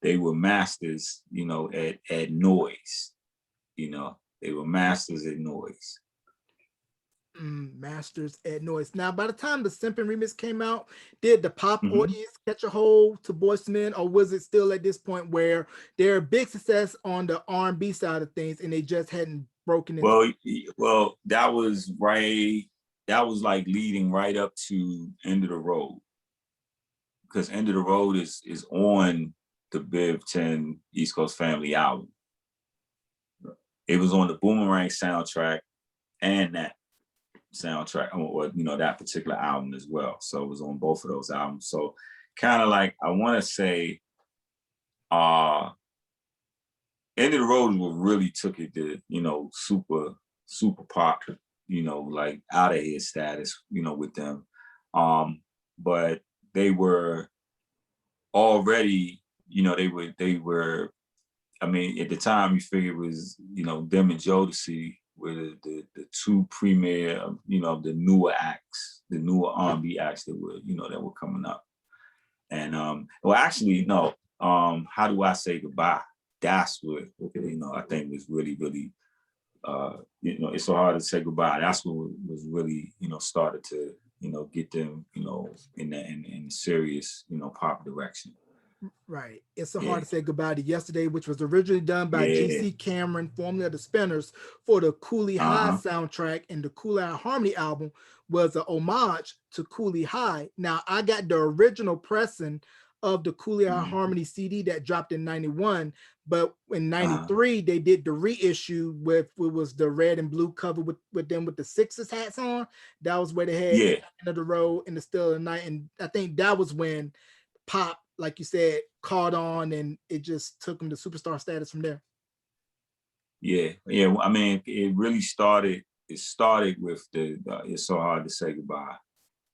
[SPEAKER 2] They were masters, at noise. They were masters at noise.
[SPEAKER 1] Masters at noise. Now, by the time the Simpin remix came out, did the pop audience catch a hold to Boyz II Men, or was it still at this point where they're a big success on the R&B side of things and they just hadn't broken into?
[SPEAKER 2] Well, that was right. That was like leading right up to End of the Road, because End of the Road is on the Biv 10 East Coast Family album. It was on the Boomerang soundtrack and that soundtrack, or that particular album as well. So it was on both of those albums. So kind of like, I want to say, End of the Road is what really took it to super pop, like out of here status, with them. But they were already, they were. I mean, at the time, you figure it was, them and Jodeci were the two premier, the newer acts, the newer R&B acts that were coming up. And well, actually, no. How Do I Say Goodbye? That's what I think was really, really. It's so hard to say goodbye. That's what was really, started to, get them, in the serious, pop direction.
[SPEAKER 1] Right. It's so hard to say goodbye to Yesterday, which was originally done by J.C. Cameron, formerly of the Spinners, for the Cooley High soundtrack, and the Cooley High Harmony album was an homage to Cooley High. Now, I got the original pressing of the Cooley High Harmony CD that dropped in 91, but in 93, they did the reissue with it was the red and blue cover with them with the Sixers hats on. That was where they had End of the Road and The Still of the Night, and I think that was when pop, like you said, caught on, and it just took them to superstar status from there.
[SPEAKER 2] Yeah. I mean, it really started. It started with the It's So Hard to Say Goodbye,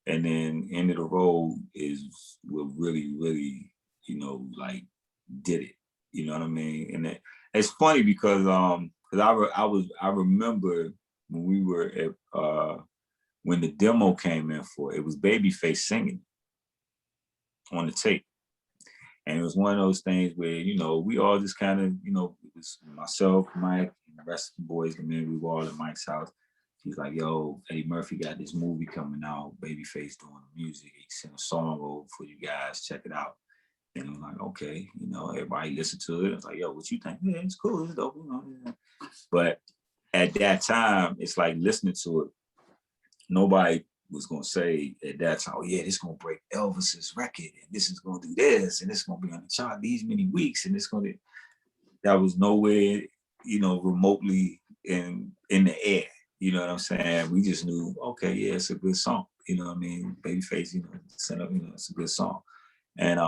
[SPEAKER 2] and then End of the Road is what really, really, like did it. You know what I mean? And it's funny because I remember when we were at when the demo came in for it was Babyface singing on the tape. And it was one of those things where, we all just kind of, it was myself, Mike, and the rest of the boys, and then we were all at Mike's house. He's like, yo, Eddie Murphy got this movie coming out, Babyface doing the music. He sent a song over for you guys, check it out. And I'm like, okay, everybody listened to it. It's like, yo, what you think? Yeah, it's cool, it's dope, But at that time, it's like listening to it, nobody was gonna say at that time, oh yeah, this is gonna break Elvis's record, and this is gonna do this, and this is gonna be on the chart these many weeks, and that was nowhere, remotely in the air. You know what I'm saying? We just knew, okay, yeah, it's a good song. You know what I mean? Babyface, set up, it's a good song. And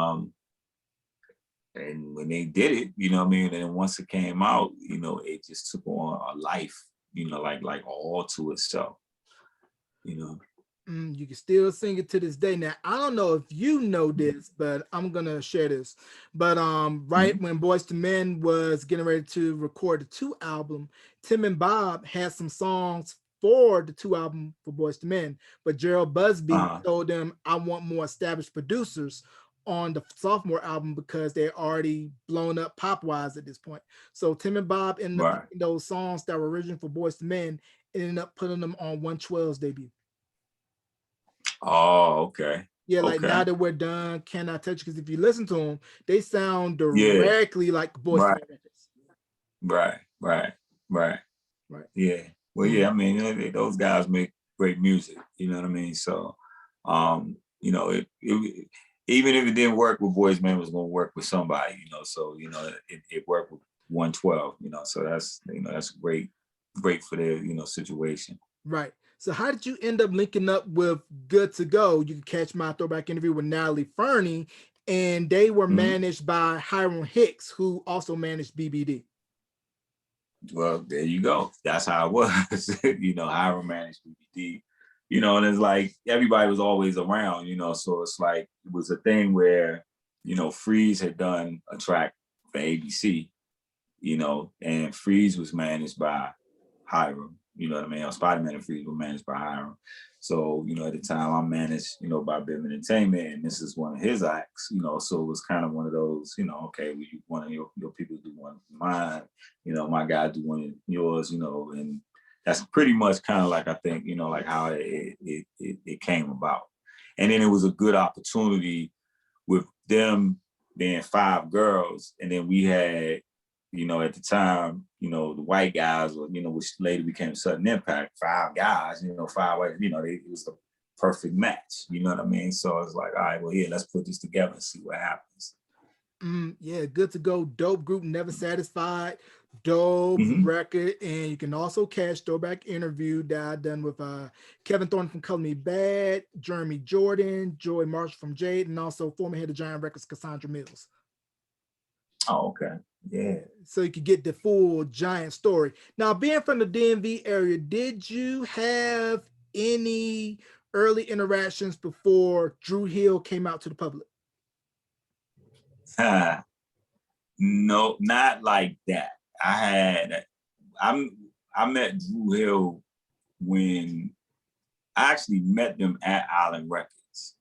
[SPEAKER 2] when they did it, you know what I mean? And once it came out, it just took on a life, like all to itself.
[SPEAKER 1] You can still sing it to this day. Now, I don't know if you know this, but I'm gonna share this. But right when Boyz II Men was getting ready to record the 2 album, Tim and Bob had some songs for the 2 album for Boyz II Men, but Gerald Busby told them, I want more established producers on the sophomore album because they're already blown up pop wise at this point. So Tim and Bob ended up putting those songs that were original for Boyz II Men, ended up putting them on 112's debut.
[SPEAKER 2] Oh, okay.
[SPEAKER 1] Yeah, like Now That We're Done, Can I Touch You? Because if you listen to them, they sound directly like Boyz II Men records.
[SPEAKER 2] Right. Yeah. Well, yeah, I mean, those guys make great music. You know what I mean? So, you know, even if it didn't work with Boys Man, it was going to work with somebody. You know, so you know, it worked with 112. You know, so that's that's great for their situation.
[SPEAKER 1] Right. So how did you end up linking up with Good to Go? You can catch my throwback interview with Natalie Fernie, and they were managed by Hiram Hicks, who also managed BBD.
[SPEAKER 2] Well, there you go. That's how it was. Hiram managed BBD. And it's like everybody was always around. So it's like it was a thing where Freeze had done a track for ABC. And Freeze was managed by Hiram. You know what I mean? Spider-Man and Freeze were managed by Hiram. So, at the time I'm managed, by Bivens Entertainment, and this is one of his acts, so it was kind of one of those, okay, well, one of your people do one of mine, my guy do one of yours, and that's pretty much kind of like, I think, like how it came about. And then it was a good opportunity with them being 5 girls, and then we had at the time, the white guys, or, which later became Sudden Impact, 5 guys, 5 white, it was the perfect match. You know what I mean? So it's like, all right, well, yeah, let's put this together and see what happens.
[SPEAKER 1] Yeah, Good to Go, dope group, Never Satisfied, dope record. And you can also catch throwback interview that I done with Kevin Thornton from Color Me Bad, Jeremy Jordan, Joy Marshall from Jade, and also former head of Giant Records, Cassandra Mills.
[SPEAKER 2] Oh, okay. Yeah.
[SPEAKER 1] So you could get the full Giant story. Now, being from the DMV area, did you have any early interactions before Dru Hill came out to the public?
[SPEAKER 2] No, not like that. I met Dru Hill when I actually met them at Island Records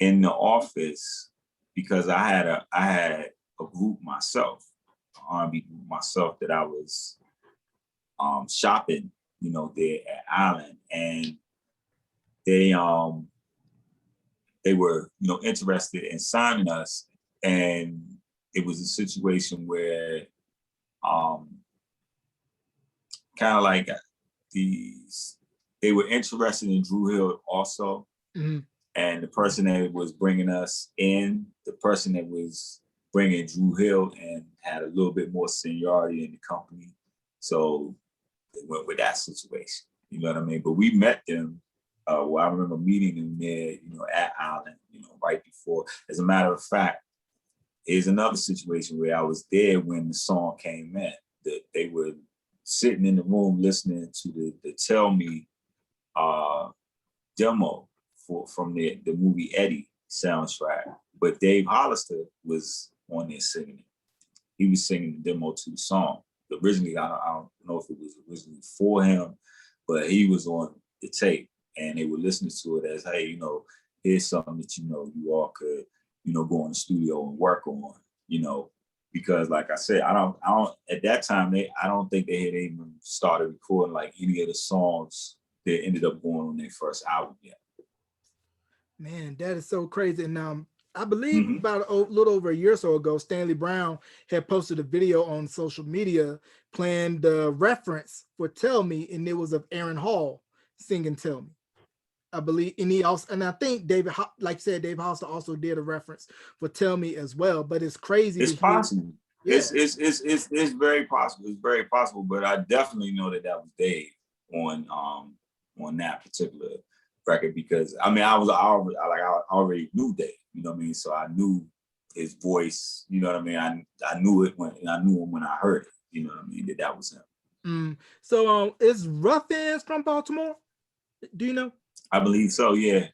[SPEAKER 2] in the office, because I had a group myself, R&B group myself, that I was shopping, there at Island, and they were interested in signing us, and it was a situation where kind of like they were interested in Dru Hill also. And the person that was bringing us in, the person that was bringing Dru Hill in, had a little bit more seniority in the company. So they went with that situation. You know what I mean? But we met them. Well, I remember meeting them there, at Island, right before. As a matter of fact, here's another situation where I was there when the song came in. That they were sitting in the room listening to the Tell Me demo from the movie Eddie soundtrack, but Dave Hollister was on there singing it. He was singing the demo to the song. Originally, I don't know if it was originally for him, but he was on the tape, and they were listening to it as, hey, here's something that you all could, go in the studio and work on, because like I said, I don't at that time I don't think they had even started recording like any of the songs that ended up going on their first album yet.
[SPEAKER 1] Man, that is so crazy. And I believe about a little over a year or so ago, Stanley Brown had posted a video on social media playing the reference for Tell Me, and it was of Aaron Hall singing Tell Me. I believe, and I think David, like you said, Dave Hollister also did a reference for Tell Me as well. But it's crazy.
[SPEAKER 2] It's possible.
[SPEAKER 1] Yeah.
[SPEAKER 2] It's very possible. It's very possible. But I definitely know that was Dave on that particular record, because I mean I already knew Dave, you know what I mean? So I knew his voice, you know what I mean? I knew it when I knew him when I heard it, you know what I mean? That was him.
[SPEAKER 1] So is Ruffins from Baltimore? Do you know?
[SPEAKER 2] I believe so, yeah.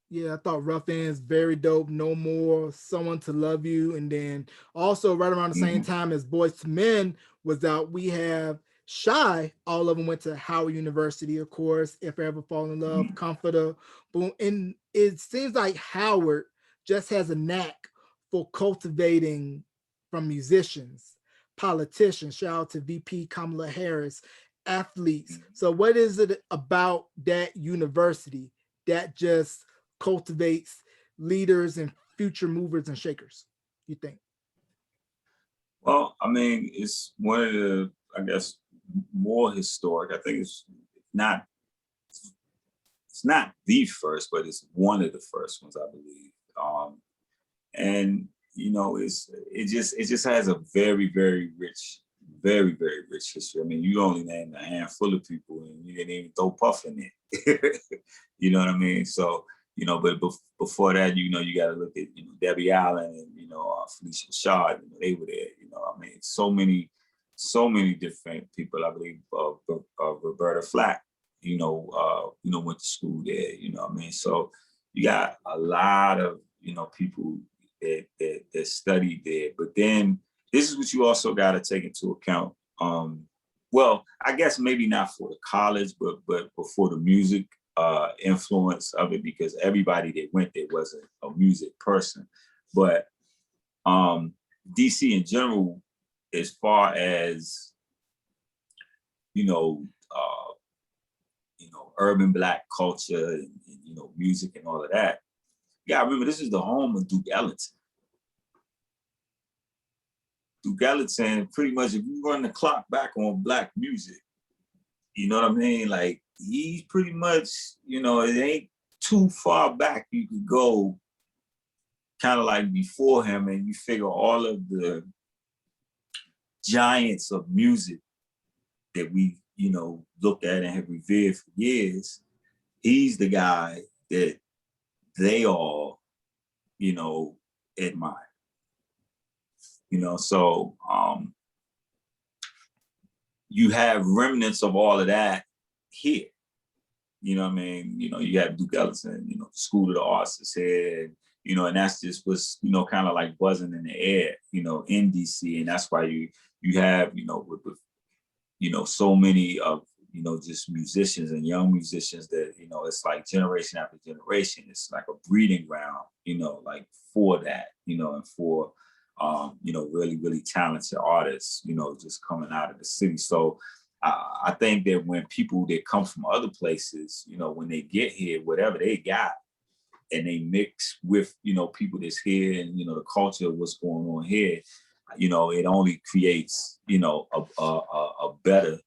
[SPEAKER 1] Yeah, I thought Ruffins, very dope. No More, Someone to Love You. And then also right around the same time as Boyz II Men was out, we have Shy. All of them went to Howard University, of course. If I Ever Fall in Love, Comforter, boom. And it seems like Howard just has a knack for cultivating from musicians, politicians. Shout out to VP Kamala Harris, athletes. So what is it about that university that just cultivates leaders and future movers and shakers, you think?
[SPEAKER 2] Well, I mean, it's one of the, I guess, more historic. I think it's not It's not the first, but it's one of the first ones, I believe. And you know, it just has a very, very rich, very, very rich history. I mean, you only named a handful of people, and you didn't even throw Puff in it. You know what I mean? So, you know, but before that, you know, you got to look at, you know, Debbie Allen and, you know, Felicia Rashad. You know, they were there. You know, I mean, so many different people. I believe Roberta Flack, you know, went to school there. You know what I mean? So you got a lot of, you know, people that studied there. But then this is what you also got to take into account. Well, I guess maybe not for the college, but for the music influence of it, because everybody that went there wasn't a music person. But DC in general, as far as urban Black culture and you know, music and all of that. Yeah, I remember this is the home of Duke Ellington. Duke Ellington, pretty much, if you run the clock back on Black music, you know what I mean? Like, he's pretty much, you know, it ain't too far back you could go, kind of like before him, and you figure all of the giants of music that we, you know, looked at and have revered for years. He's the guy that they all, you know, admire. You know, so you have remnants of all of that here. You know what I mean? You know, you have Duke Ellington, you know, the School of the Arts is here, you know, and that's just was, you know, kind of like buzzing in the air, you know, in DC. And that's why you have, you know, with you know, so many of, you know, just musicians and young musicians that, you know, it's like generation after generation. It's like a breeding ground, you know, like for that, you know, and for, you know, really, really talented artists, you know, just coming out of the city. So I think that when people that come from other places, you know, when they get here, whatever they got, and they mix with, you know, people that's here and, you know, the culture of what's going on here, you know, it only creates, you know, a better,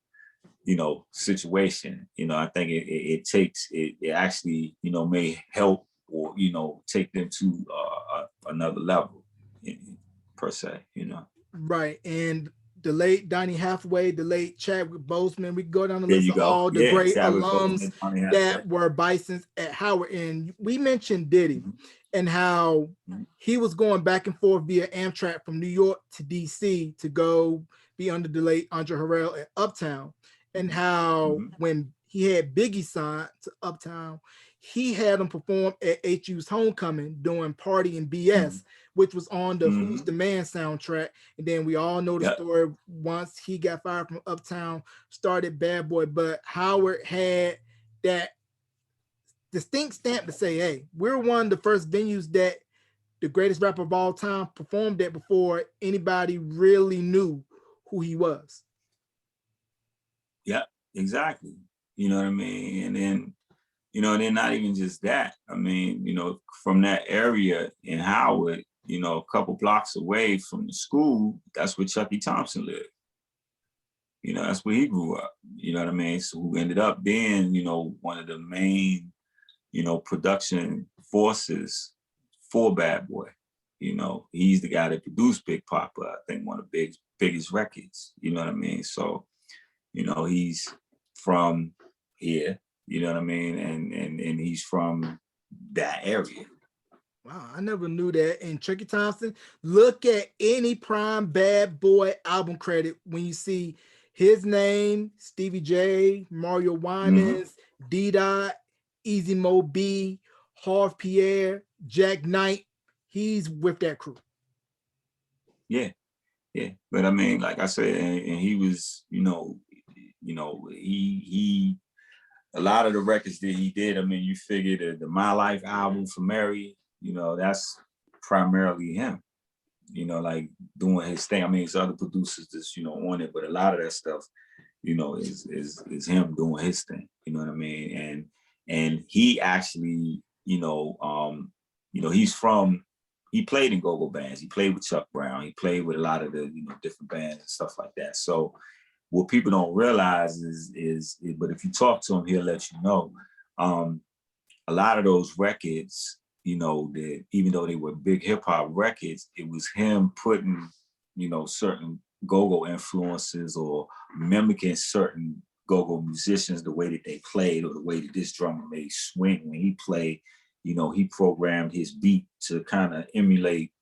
[SPEAKER 2] you know, situation. You know, I think it actually, you know, may help or, you know, take them to another level, per se, you know.
[SPEAKER 1] Right. And the late Donny Hathaway, the late Chadwick Boseman, we go down the
[SPEAKER 2] There
[SPEAKER 1] list
[SPEAKER 2] you
[SPEAKER 1] of
[SPEAKER 2] go.
[SPEAKER 1] all the
[SPEAKER 2] Yeah,
[SPEAKER 1] great
[SPEAKER 2] Chadwick
[SPEAKER 1] alums
[SPEAKER 2] Boseman,
[SPEAKER 1] that were Bisons at Howard. And we mentioned Diddy and how he was going back and forth via Amtrak from New York to DC to go be under the late Andre Harrell at Uptown. And how when he had Biggie signed to Uptown, he had him perform at HU's Homecoming doing Party and BS, which was on the Who's the Man soundtrack. And then we all know the story. Once he got fired from Uptown, started Bad Boy. But Howard had that distinct stamp to say, hey, we're one of the first venues that the greatest rapper of all time performed at before anybody really knew who he was.
[SPEAKER 2] Yeah, exactly. You know what I mean? And then, you know, then not even just that. I mean, you know, from that area in Howard, you know, a couple blocks away from the school, that's where Chucky Thompson lived. You know, that's where he grew up. You know what I mean? So who ended up being, you know, one of the main, you know, production forces for Bad Boy. You know, he's the guy that produced Big Papa, I think one of the biggest records. You know what I mean? So, you know, he's from here, you know what I mean? And he's from that area.
[SPEAKER 1] Wow, I never knew that. And Chucky Thompson, look at any prime Bad Boy album credit when you see his name, Stevie J, Mario Winans, D-Dot, Easy Mo B, Harv Pierre, Jack Knight. He's with that crew.
[SPEAKER 2] Yeah, yeah. But I mean, like I said, and he was, he a lot of the records that he did, I mean, you figure the My Life album for Mary, you know, that's primarily him, you know, like doing his thing. I mean, there's other producers that's, you know, on it, but a lot of that stuff, you know, is him doing his thing, you know what I mean? And he actually, he played in go-go bands. He played with Chuck Brown. He played with a lot of the, you know, different bands and stuff like that. So what people don't realize is but if you talk to him, he'll let you know. a lot of those records, you know, that even though they were big hip hop records, it was him putting, you know, certain go-go influences or mimicking certain go-go musicians, the way that they played or the way that this drummer may swing when he played. You know, he programmed his beat to kind of emulate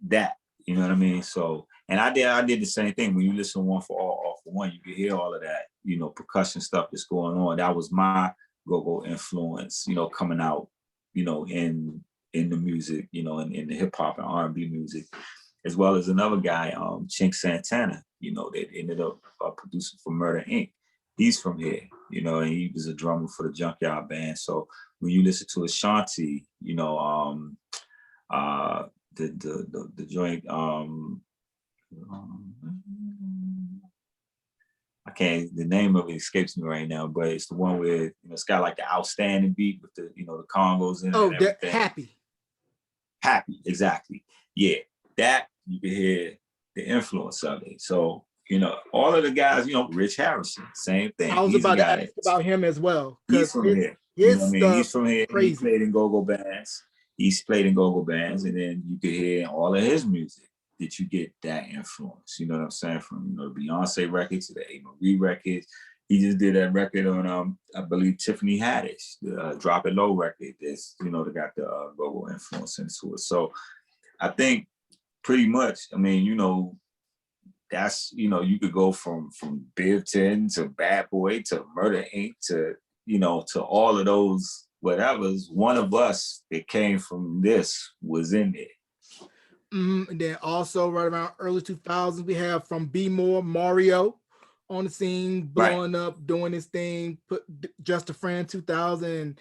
[SPEAKER 2] that. You know what I mean? So, and I did the same thing. When you listen to One for All for One, you can hear all of that, you know, percussion stuff that's going on. That was my go-go influence, you know, coming out, you know, in the music, you know, in the hip hop and R&B music, as well as another guy, Chink Santana, you know, that ended up producing for Murder Inc. He's from here, you know, and he was a drummer for the Junkyard Band. So when you listen to Ashanti, you know, the joint, I can't, the name of it escapes me right now, but it's the one where, you know, it's got like the outstanding beat with the, you know, the congos in it and everything.
[SPEAKER 1] Happy.
[SPEAKER 2] Happy, exactly. Yeah, that you can hear the influence of it. So, you know, all of the guys, you know, Rich Harrison, same thing.
[SPEAKER 1] I was about to ask about him as well.
[SPEAKER 2] He's from here. You know what I mean? He's from here.
[SPEAKER 1] Crazy.
[SPEAKER 2] He played in go-go bands. He's played in go-go bands, and then you can hear all of his music that you get that influence. You know what I'm saying? From, you know, the Beyonce records to the A. Marie records. He just did that record on, I believe, Tiffany Haddish, the Drop It Low record. That's, you know, they got the go-go influence into it. So I think pretty much, I mean, you know, that's, you know, you could go from Biv 10 to Bad Boy to Murder Inc. to, you know, to all of those whatevers. One of us that came from this was in there.
[SPEAKER 1] And then also right around early 2000s, we have from B More, Mario on the scene, blowing up, doing his thing. Put Just a Friend 2000,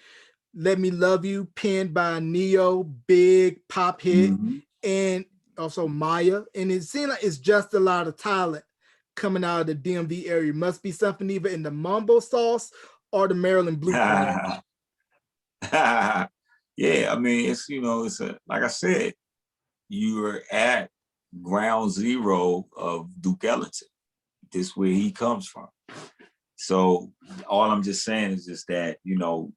[SPEAKER 1] Let Me Love You, penned by Neo, big pop hit, and also Maya. And it seems like it's just a lot of talent coming out of the DMV area. Must be something either in the Mambo sauce or the Maryland blueprint.
[SPEAKER 2] Yeah, I mean, it's, you know, it's a, like I said, you're at ground zero of Duke Ellington. This is where he comes from. So all I'm just saying is just that, you know,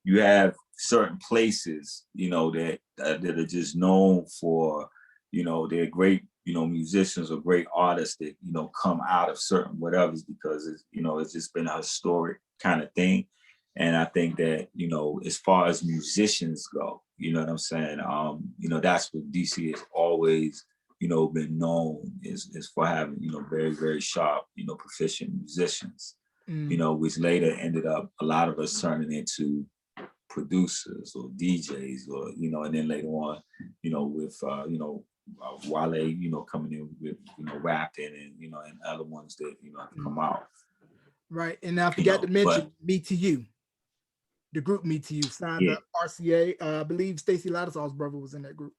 [SPEAKER 2] you have certain places, you know, that are just known for, you know, they're great, you know, musicians or great artists that, you know, come out of certain whatevers because it's, you know, it's just been a historic kind of thing. And I think that, you know, as far as musicians go, you know what I'm saying? You know, that's what DC has always, you know, been known is for having, you know, very, very sharp, you know, proficient musicians, you know, which later ended up a lot of us turning into producers or DJs or, you know, and then later on, you know, with, you know, Wale, you know, coming in with, you know, rapping and, you know, and other ones that, you know, have come out.
[SPEAKER 1] Right. And I forgot to mention Me to You. The group Me to You signed the RCA. I believe Stacey Lattisal's brother was in that group.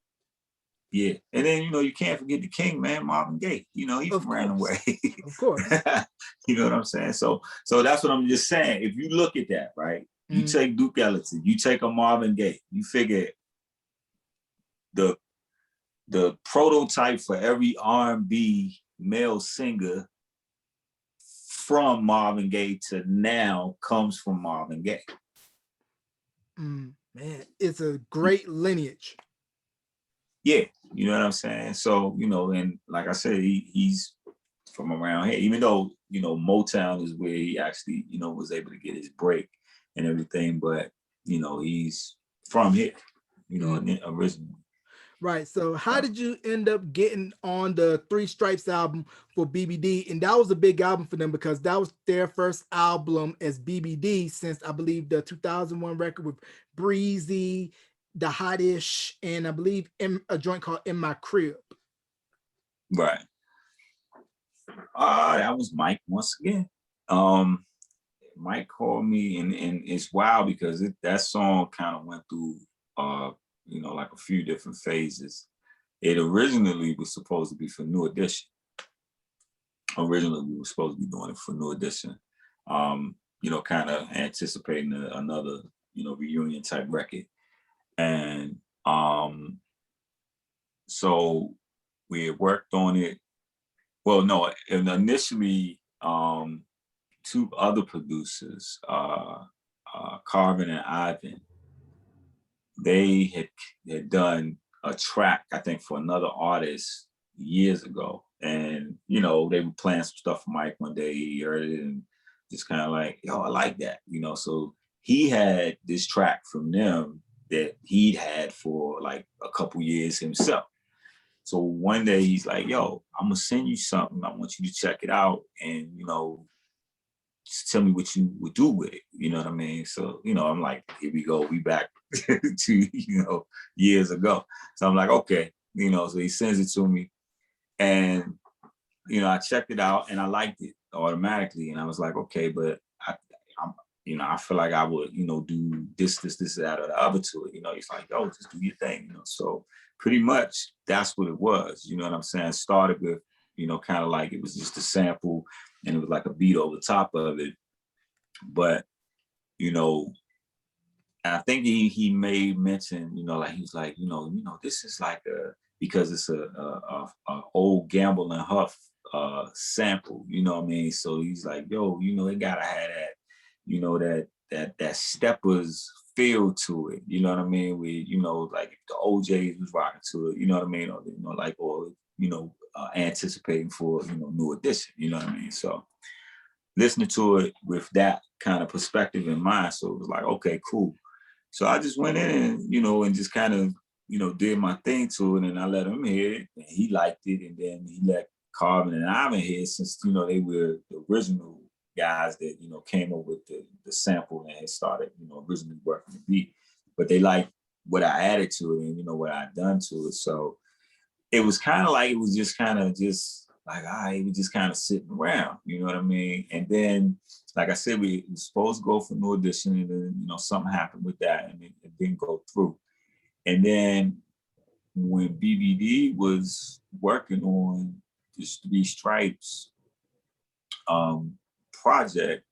[SPEAKER 2] Yeah. And then, you know, you can't forget the king, man, Marvin Gaye. You know, he ran away.
[SPEAKER 1] Of course.
[SPEAKER 2] You know what I'm saying? So that's what I'm just saying. If you look at that, right? You take Duke Ellington, you take a Marvin Gaye, you figure the prototype for every R&B male singer from Marvin Gaye to now comes from Marvin Gaye.
[SPEAKER 1] Man, it's a great lineage.
[SPEAKER 2] Yeah, you know what I'm saying? So, you know, and like I said, he's from around here, even though, you know, Motown is where he actually, you know, was able to get his break and everything, but, you know, he's from here, you know, originally.
[SPEAKER 1] Right. So how did you end up getting on the Three Stripes album for BBD? And that was a big album for them because that was their first album as BBD since I believe the 2001 record with Breezy, The Hottish, and I believe a joint called In My Crib.
[SPEAKER 2] Right. That was Mike once again. Mike called me and it's wild because that song kind of went through you know, like a few different phases. It originally was supposed to be for New Edition. Originally, we were supposed to be doing it for New Edition. You know, kind of anticipating another, you know, reunion type record. And so we had worked on it. Well, no, and initially, two other producers, Carvin and Ivan, they had done a track, I think, for another artist years ago. And, you know, they were playing some stuff for Mike one day, he heard it and just kind of like, yo, I like that, you know. So he had this track from them that he'd had for like a couple years himself. So one day he's like, yo, I'm gonna send you something. I want you to check it out and, you know, just tell me what you would do with it. You know what I mean? So, you know, I'm like, here we go. We back to, you know, years ago. So I'm like, okay, you know, so he sends it to me and, you know, I checked it out and I liked it automatically. And I was like, okay, but I'm, you know, I feel like I would, you know, do this, that, or the other to it. You know, he's like, yo, just do your thing, you know. So pretty much that's what it was. You know what I'm saying? Started with, you know, kind of like it was just a sample and it was like a beat over the top of it. But, you know, I think he made mention, you know, like he was like, you know, this is like because it's a old Gamble and Huff sample, you know what I mean? So he's like, yo, you know, it gotta have that, you know, that steppers feel to it, you know what I mean? With, you know, like the OJs was rocking to it, you know what I mean? Or, you know, like, or, you know, anticipating for, you know, New Edition, you know what I mean? So listening to it with that kind of perspective in mind. So it was like, okay, cool. So I just went in and, you know, and just kind of, you know, did my thing to it and I let him hear it and he liked it. And then he let Carvin and Ivan hear it since, you know, they were the original guys that, you know, came up with the sample and had started, you know, originally working the beat. But they liked what I added to it and, you know, what I'd done to it. So it was kind of like, it was just kind of just like, I was just kind of sitting around, you know what I mean? And then, like I said, we were supposed to go for New Edition and then, you know, something happened with that and it didn't go through. And then when BBD was working on this Three Stripes project,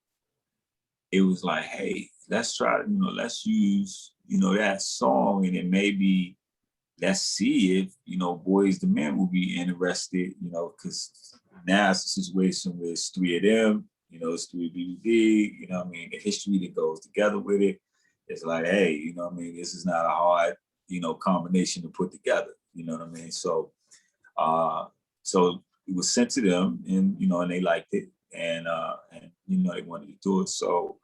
[SPEAKER 2] it was like, hey, let's try to, you know, let's use, you know, that song and then maybe let's see if, you know, Boys the Men will be interested, you know, because now it's a situation where it's three of them, you know, it's three BBD, you know what I mean? The history that goes together with it. It's like, hey, you know what I mean? This is not a hard, you know, combination to put together, you know what I mean? So, so it was sent to them and, you know, and they liked it and you know, they wanted to do it. So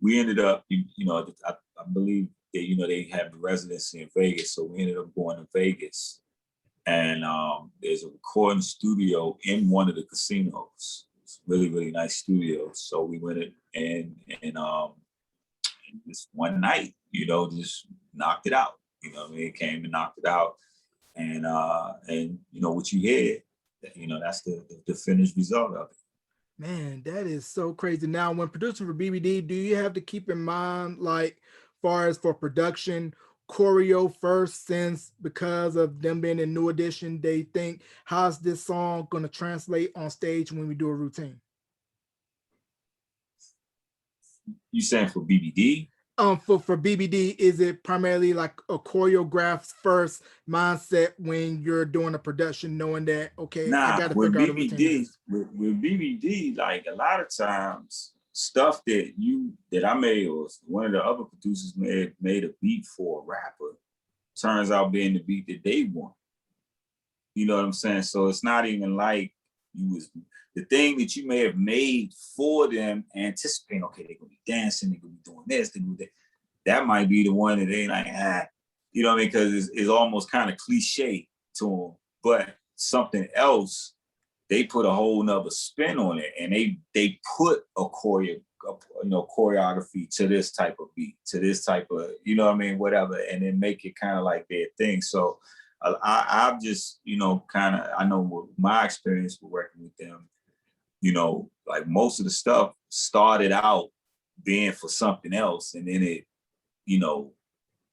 [SPEAKER 2] we ended up, you know, I believe that, you know, they have the residency in Vegas. So we ended up going to Vegas and there's a recording studio in one of the casinos. It's really, really nice studio. So we went in and just one night, you know, just knocked it out. You know what I mean? Came and knocked it out. And you know, what you hear, you know, that's the finished result of it.
[SPEAKER 1] Man, that is so crazy. Now, when producing for BBD, do you have to keep in mind, like, far as for production, choreo first, since because of them being in New Edition, they think, how's this song going to translate on stage when we do a routine?
[SPEAKER 2] You saying for BBD?
[SPEAKER 1] For BBD, is it primarily like a choreographed first mindset when you're doing a production, knowing that, okay, I
[SPEAKER 2] Nah,
[SPEAKER 1] got to figure out a routine to this?
[SPEAKER 2] with BBD, like a lot of times stuff that I made or one of the other producers made a beat for a rapper turns out being the beat that they want. You know what I'm saying? So it's not even like you was the thing that you may have made for them, anticipating, okay, they're gonna be dancing, they're gonna be doing this, they're gonna do that. That might be the one that they like, you know what I mean? Because it's almost kind of cliche to them. But something else, they put a whole nother spin on it, and they put a choreography to this type of beat, to this type of, you know what I mean, whatever, and then make it kind of like their thing. So I've just, you know, kind of, I know what my experience with working with them, you know, like most of the stuff started out being for something else, and then you know,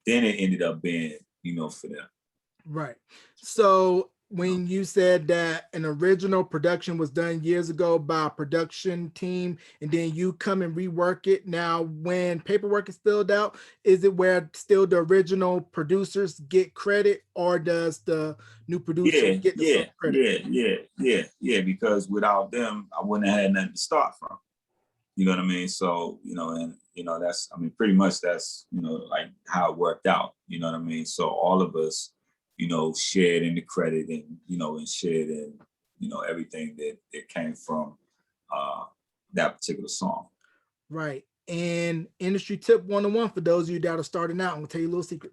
[SPEAKER 2] then it ended up being, you know, for them.
[SPEAKER 1] Right. So when you said that an original production was done years ago by a production team and then you come and rework it, now when paperwork is filled out, is it where still the original producers get credit, or does the new producer get the song credit?
[SPEAKER 2] Because without them, I wouldn't have had nothing to start from. You know what I mean? So, you know, and You know, that's, I mean, pretty much that's, you know, like how it worked out. You know what I mean? So all of us, you know, shared in the credit and, you know, and shared in, you know, everything that came from that particular song.
[SPEAKER 1] Right. And industry tip 101 for those of you that are starting out, I'm gonna tell you a little secret.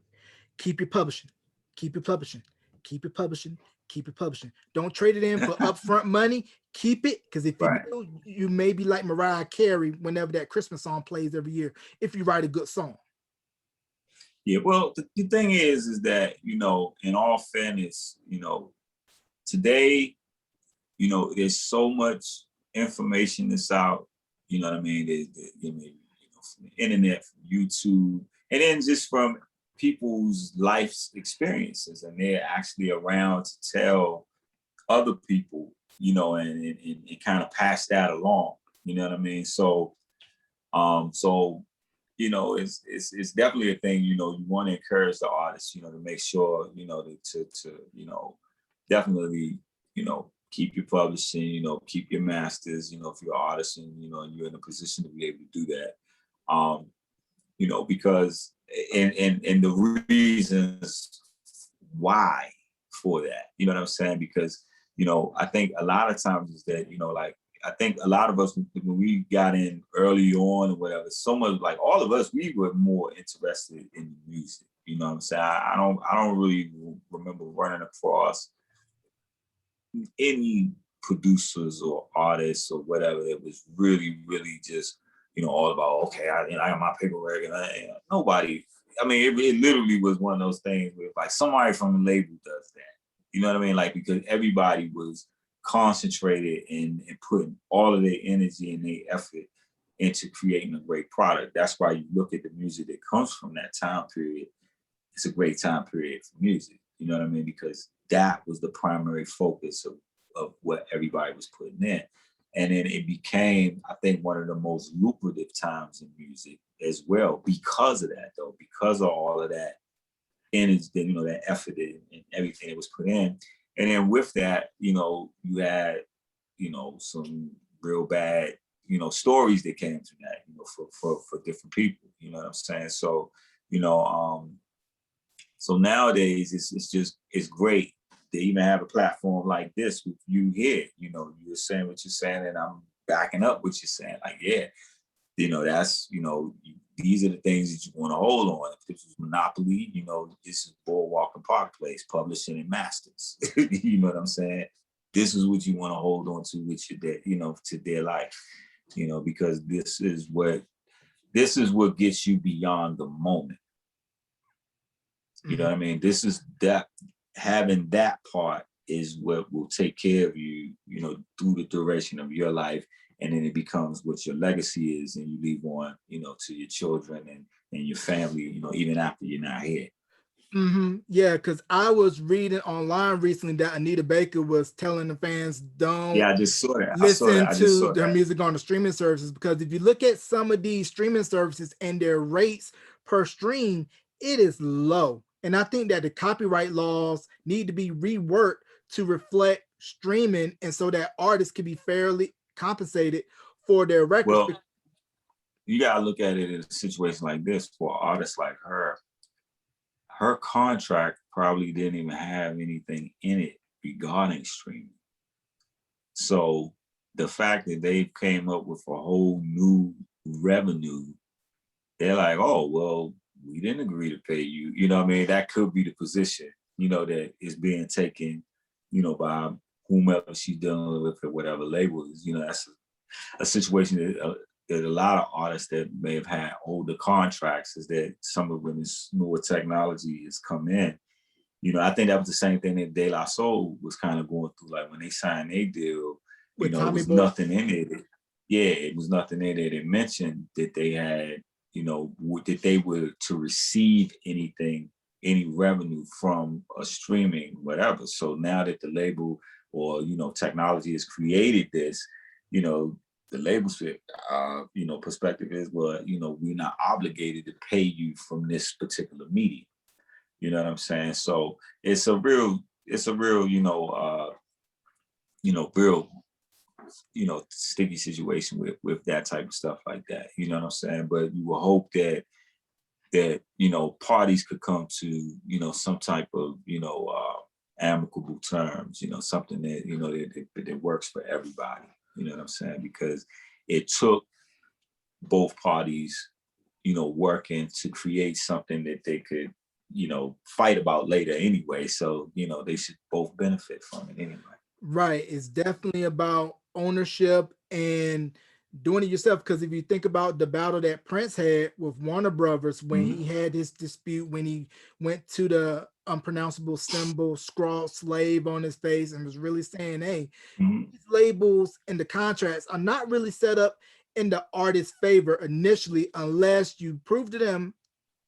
[SPEAKER 1] Keep your publishing. Keep your publishing. Keep your publishing. Keep your publishing. Don't trade it in for upfront money. Keep it, because if you
[SPEAKER 2] Right.
[SPEAKER 1] do, you may be like Mariah Carey whenever that Christmas song plays every year, if you write a good song.
[SPEAKER 2] Yeah, well, the thing is that, you know, in all fairness, you know, today, you know, there's so much information that's out, you know what I mean? You know, from the internet, from YouTube, and then just from people's life's experiences, and they're actually around to tell other people, you know, and kind of pass that along, you know what I mean? So, you know, it's definitely a thing, you know, you want to encourage the artists, you know, to make sure, you know, to you know, definitely, you know, keep your publishing, you know, keep your masters, you know, if you're an artist and, you know, and you're in a position to be able to do that. You know, because and the reasons why for that, you know what I'm saying? Because, you know, I think a lot of times is that, you know, like, I think a lot of us, when we got in early on or whatever, so much, like all of us, we were more interested in music. You know what I'm saying? I don't really remember running across any producers or artists or whatever that was really, really just, you know, all about, okay, I got my paperwork and nobody, I mean, it literally was one of those things where like somebody from the label does that. You know what I mean? Like, because everybody was concentrated and putting all of their energy and their effort into creating a great product. That's why you look at the music that comes from that time period. It's a great time period for music. You know what I mean? Because that was the primary focus of what everybody was putting in. And then it became, I think, one of the most lucrative times in music as well because of that, though, because of all of that energy, you know, that effort and everything that was put in. And then with that, you know, you had, you know, some real bad, you know, stories that came from that, you know, for different people, you know what I'm saying? So, you know, so nowadays it's great to even have a platform like this with you here. You know, you're saying what you're saying, and I'm backing up what you're saying. Like, yeah, you know, that's, you know, these are the things that you want to hold on. If this was Monopoly, you know, this is Boardwalk and Park Place, publishing and masters. You know what I'm saying? This is what you want to hold on to with your, you know, to their life. You know, because this is what gets you beyond the moment. You know what I mean? This is that, having that part is what will take care of you, you know, through the duration of your life. And then it becomes what your legacy is, and you leave on, you know, to your children and your family, you know, even after you're not here.
[SPEAKER 1] Yeah, because I was reading online recently that Anita Baker was telling the fans, don't
[SPEAKER 2] Yeah, I just saw that.
[SPEAKER 1] listen
[SPEAKER 2] I just
[SPEAKER 1] to
[SPEAKER 2] saw
[SPEAKER 1] their
[SPEAKER 2] that.
[SPEAKER 1] music on the streaming services, because if you look at some of these streaming services and their rates per stream, it is low. And I think that the copyright laws need to be reworked to reflect streaming, and so that artists can be fairly compensated for their records.
[SPEAKER 2] Well, you gotta look at it in a situation like this. For an artist like her contract probably didn't even have anything in it regarding streaming. So the fact that they came up with a whole new revenue, they're like, oh, well, we didn't agree to pay you. You know what I mean? That could be the position, you know, that is being taken, you know, by whomever she's dealing with or whatever label is. You know, that's a situation that a lot of artists that may have had older contracts, is that some of when this newer technology has come in. You know, I think that was the same thing that De La Soul was kind of going through. Like when they signed their deal, you
[SPEAKER 1] With
[SPEAKER 2] know, it
[SPEAKER 1] Tommy
[SPEAKER 2] was
[SPEAKER 1] Boy.
[SPEAKER 2] nothing in it. Yeah, it was nothing in it. It mentioned that they had, you know, that they were to receive anything, any revenue from a streaming, whatever. So now that the label or, you know, technology has created this, you know, the label's, you know, perspective is, well, you know, we're not obligated to pay you from this particular medium. You know what I'm saying? So it's a real, you know, real sticky situation with that type of stuff like that. You know what I'm saying? But you will hope that parties could come to some type of amicable terms. Something that that works for everybody. You know what I'm saying? Because it took both parties working to create something that they could fight about later anyway. So they should both benefit from it anyway.
[SPEAKER 1] Right. It's definitely about ownership and doing it yourself. Because if you think about the battle that Prince had with Warner Brothers when he had his dispute, when he went to the unpronounceable symbol scrawled slave on his face and was really saying, hey, these labels and the contracts are not really set up in the artist's favor initially unless you prove to them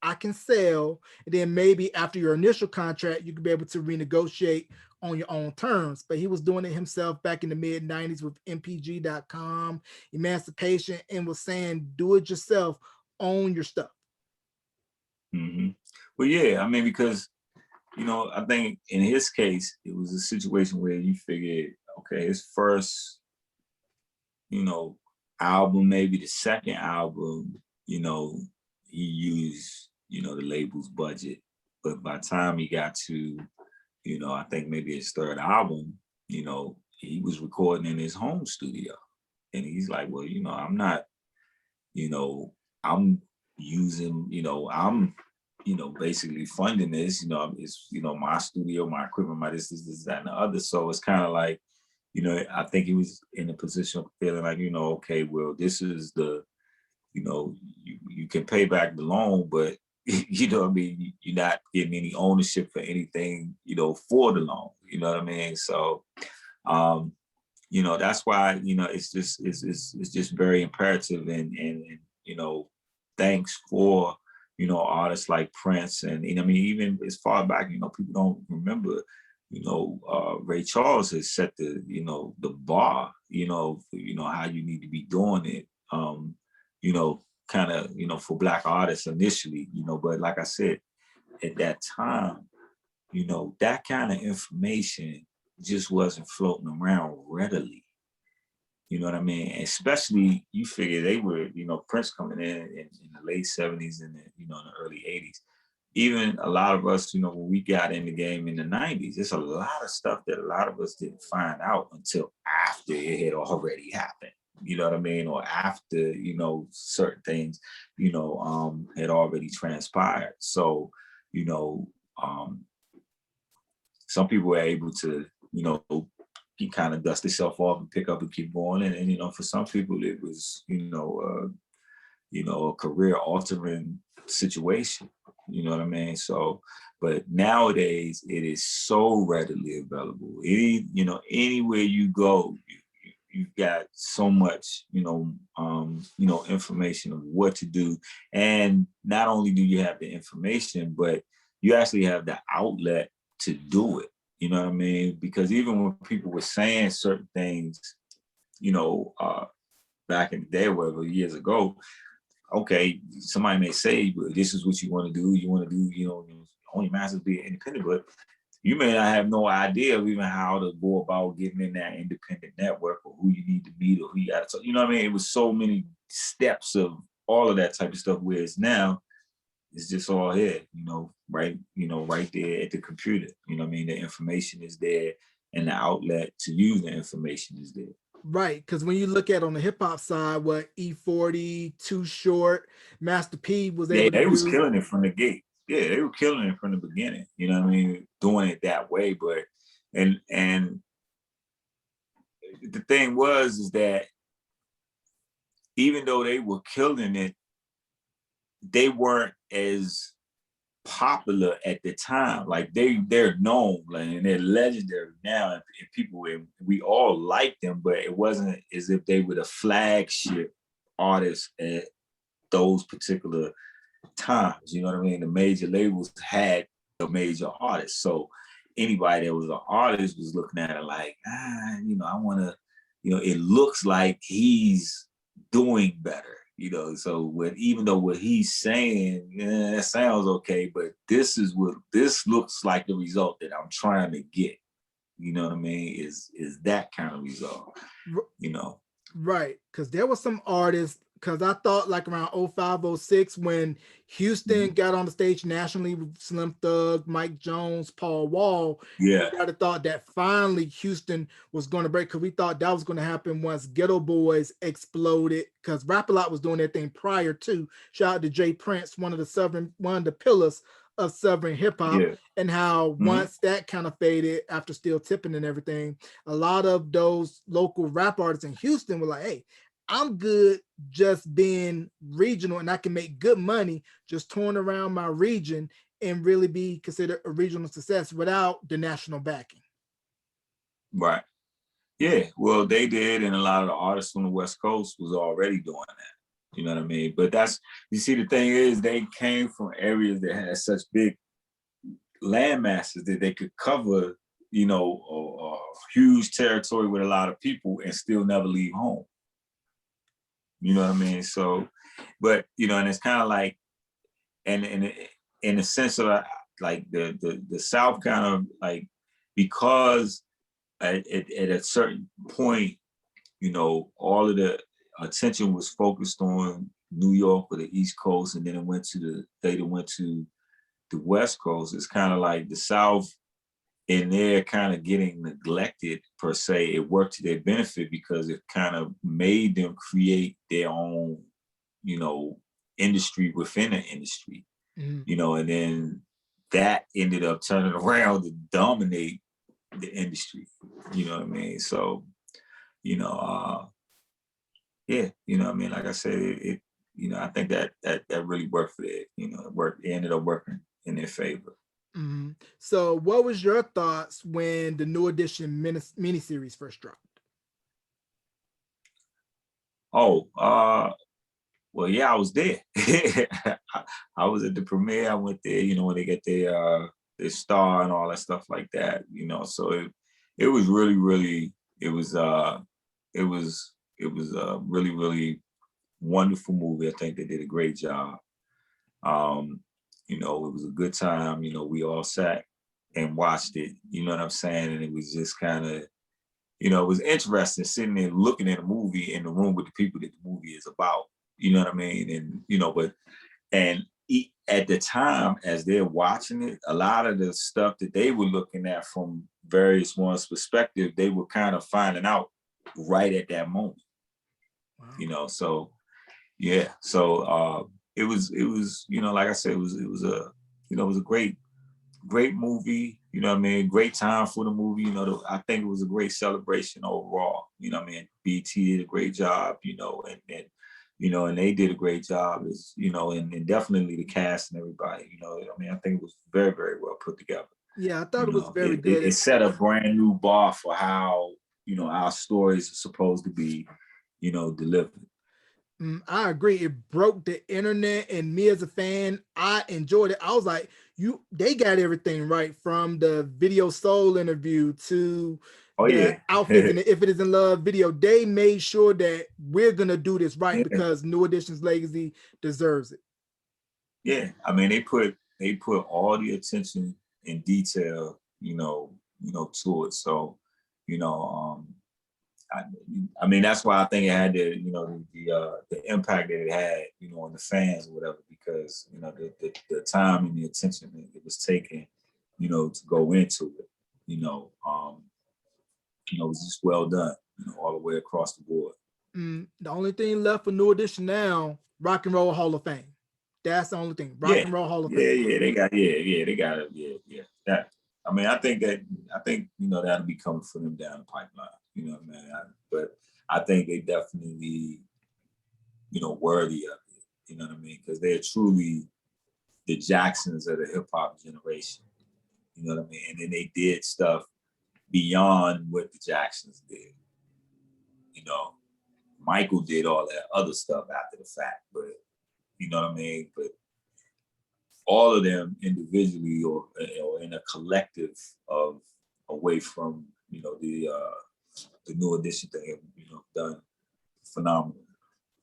[SPEAKER 1] I can sell, and then maybe after your initial contract, you could be able to renegotiate on your own terms. But he was doing it himself back in the mid 90s with MPG.com, Emancipation, and was saying, do it yourself, own your stuff.
[SPEAKER 2] Well, yeah, I mean, because, I think in his case, it was a situation where you figured, okay, his first, album, maybe the second album, he used, the label's budget. But by the time he got to, I think maybe his third album, he was recording in his home studio. And he's like, well, I'm not, I'm using, I'm, basically funding this, it's, my studio, my equipment, my this, that, and the other. So it's kind of like, I think he was in a position of feeling like, okay, well, this is the, you can pay back the loan, but what I mean, you're not getting any ownership for anything, for the loan. You know what I mean? So, that's why, it's just very imperative and thanks for, artists like Prince and I mean, even as far back, people don't remember, Ray Charles has set the, the bar, for, how you need to be doing it. Kind of, for Black artists initially, but like I said, at that time, that kind of information just wasn't floating around readily. You know what I mean? Especially you figure they were, Prince coming in the late 70s and in the early 80s. Even a lot of us, when we got in the game in the 90s, there's a lot of stuff that a lot of us didn't find out until after it had already happened. You know what I mean? Or after, certain things, had already transpired. So, some people were able to, he kind of dust himself off and pick up and keep going. And for some people, it was, a career altering situation. You know what I mean? So, but nowadays it is so readily available. Anywhere you go, you've got so much, information of what to do. And not only do you have the information, but you actually have the outlet to do it. You know what I mean? Because even when people were saying certain things, back in the day, whatever, years ago, okay, somebody may say, well, this is what you want to do. You want to do, only masters be independent, but you may not have no idea of even how to go about getting in that independent network or who you need to meet or who you got to, you know what I mean? It was so many steps of all of that type of stuff, whereas now it's just all here, right there at the computer. You know what I mean? The information is there and the outlet to use the information is there.
[SPEAKER 1] Right, because when you look at on the hip hop side, what E40, Too Short, Master P was able to do.
[SPEAKER 2] They was killing it from the gate. Yeah, they were killing it from the beginning. You know what I mean? Doing it that way, but and the thing is that even though they were killing it, they weren't as popular at the time. Like they're known, like, and they're legendary now, and people, we all like them, but it wasn't as if they were the flagship artists at those particular times. You know what I mean? The major labels had the major artists, so anybody that was an artist was looking at it like, I want to, it looks like he's doing better. So even though what he's saying, that sounds okay, but this looks like the result that I'm trying to get. you know what I mean, is that kind of resolve,
[SPEAKER 1] R-
[SPEAKER 2] you know.
[SPEAKER 1] Right, because there were some artists. Because I thought like around 05, 06, when Houston got on the stage nationally with Slim Thug, Mike Jones, Paul Wall,
[SPEAKER 2] Yeah,
[SPEAKER 1] we got thought that finally Houston was going to break, because we thought that was going to happen once Ghetto Boys exploded. Because Rap A Lot was doing their thing prior to. Shout out to Jay Prince, one of the pillars of Southern hip hop,
[SPEAKER 2] yeah.
[SPEAKER 1] and how once that kind of faded after Still Tipping and everything, a lot of those local rap artists in Houston were like, "Hey, I'm good just being regional, and I can make good money just touring around my region and really be considered a regional success without the national backing."
[SPEAKER 2] Right. Yeah, well, they did, and a lot of the artists on the West Coast was already doing that. You know what I mean? But that's, you see, the thing is, they came from areas that had such big land masses that they could cover, you know, a huge territory with a lot of people and still never leave home. You know what I mean? So, but you know, and it's kind of like, and in the sense of like the South kind of like, because at a certain point, you know, all of the attention was focused on New York or the East Coast, and then it went to the West Coast. It's kind of like the South, and they're kind of getting neglected per se. It worked to their benefit because it kind of made them create their own, you know, industry within an industry, you know, and then that ended up turning around to dominate the industry. You know what I mean? So, you know, yeah, you know what I mean? Like I said, it you know, I think that really worked for it. You know, it ended up working in their favor.
[SPEAKER 1] So, what was your thoughts when the New Edition miniseries first dropped?
[SPEAKER 2] Oh, well, yeah, I was there. I was at the premiere. I went there, you know, when they get their star and all that stuff like that, you know. So it was really, really, it was a really, really wonderful movie. I think they did a great job. Um, you know, it was a good time. You know, we all sat and watched it. You know what I'm saying? And it was just kind of, you know, it was interesting sitting there looking at a movie in the room with the people that the movie is about. You know what I mean? And you know, but and at the time as they're watching it, a lot of the stuff that they were looking at from various ones' perspective, they were kind of finding out right at that moment.
[SPEAKER 1] Wow.
[SPEAKER 2] You know, so yeah, so it was you know, like I said, it was a great movie. You know what I mean? Great time for the movie. You know, I think it was a great celebration overall. You know what I mean? BT did a great job. You know, and you know, and they did a great job. As you know, and definitely the cast and everybody. You know, I mean, I think it was very, very well put together.
[SPEAKER 1] Yeah, I thought
[SPEAKER 2] You
[SPEAKER 1] it was
[SPEAKER 2] know,
[SPEAKER 1] very good.
[SPEAKER 2] it set a brand new bar for how, you know, our stories are supposed to be, you know, delivered.
[SPEAKER 1] I agree. It broke the internet, and me as a fan, I enjoyed it. I was like, they got everything right, from the Video Soul interview to
[SPEAKER 2] Oh
[SPEAKER 1] the
[SPEAKER 2] yeah.
[SPEAKER 1] outfits and the If It Is in Love video. They made sure that we're gonna do this right
[SPEAKER 2] Yeah.
[SPEAKER 1] because New Edition's legacy deserves it.
[SPEAKER 2] Yeah, I mean they put all the attention and detail, you know, to it. So, you know, I, I mean that's why I think it had the, you know, the impact that it had, you know, on the fans or whatever, because you know the time and the attention that it was taken, you know, to go into it, it was just well done, you know, all the way across the board.
[SPEAKER 1] The only thing left for New Edition now, Rock and Roll Hall of Fame. That's the only thing. Rock
[SPEAKER 2] Yeah,
[SPEAKER 1] and Roll Hall of
[SPEAKER 2] yeah,
[SPEAKER 1] Fame.
[SPEAKER 2] yeah. They got it. Yeah, yeah. That. I mean, I think you know that'll be coming for them down the pipeline. You know, man. But I think they definitely, you know, worthy of it. You know what I mean? Because they're truly the Jacksons of the hip hop generation. You know what I mean? And then they did stuff beyond what the Jacksons did. You know, Michael did all that other stuff after the fact, but you know what I mean. But all of them individually or in a collective of away from, you know, the New Edition thing, you know, done phenomenal.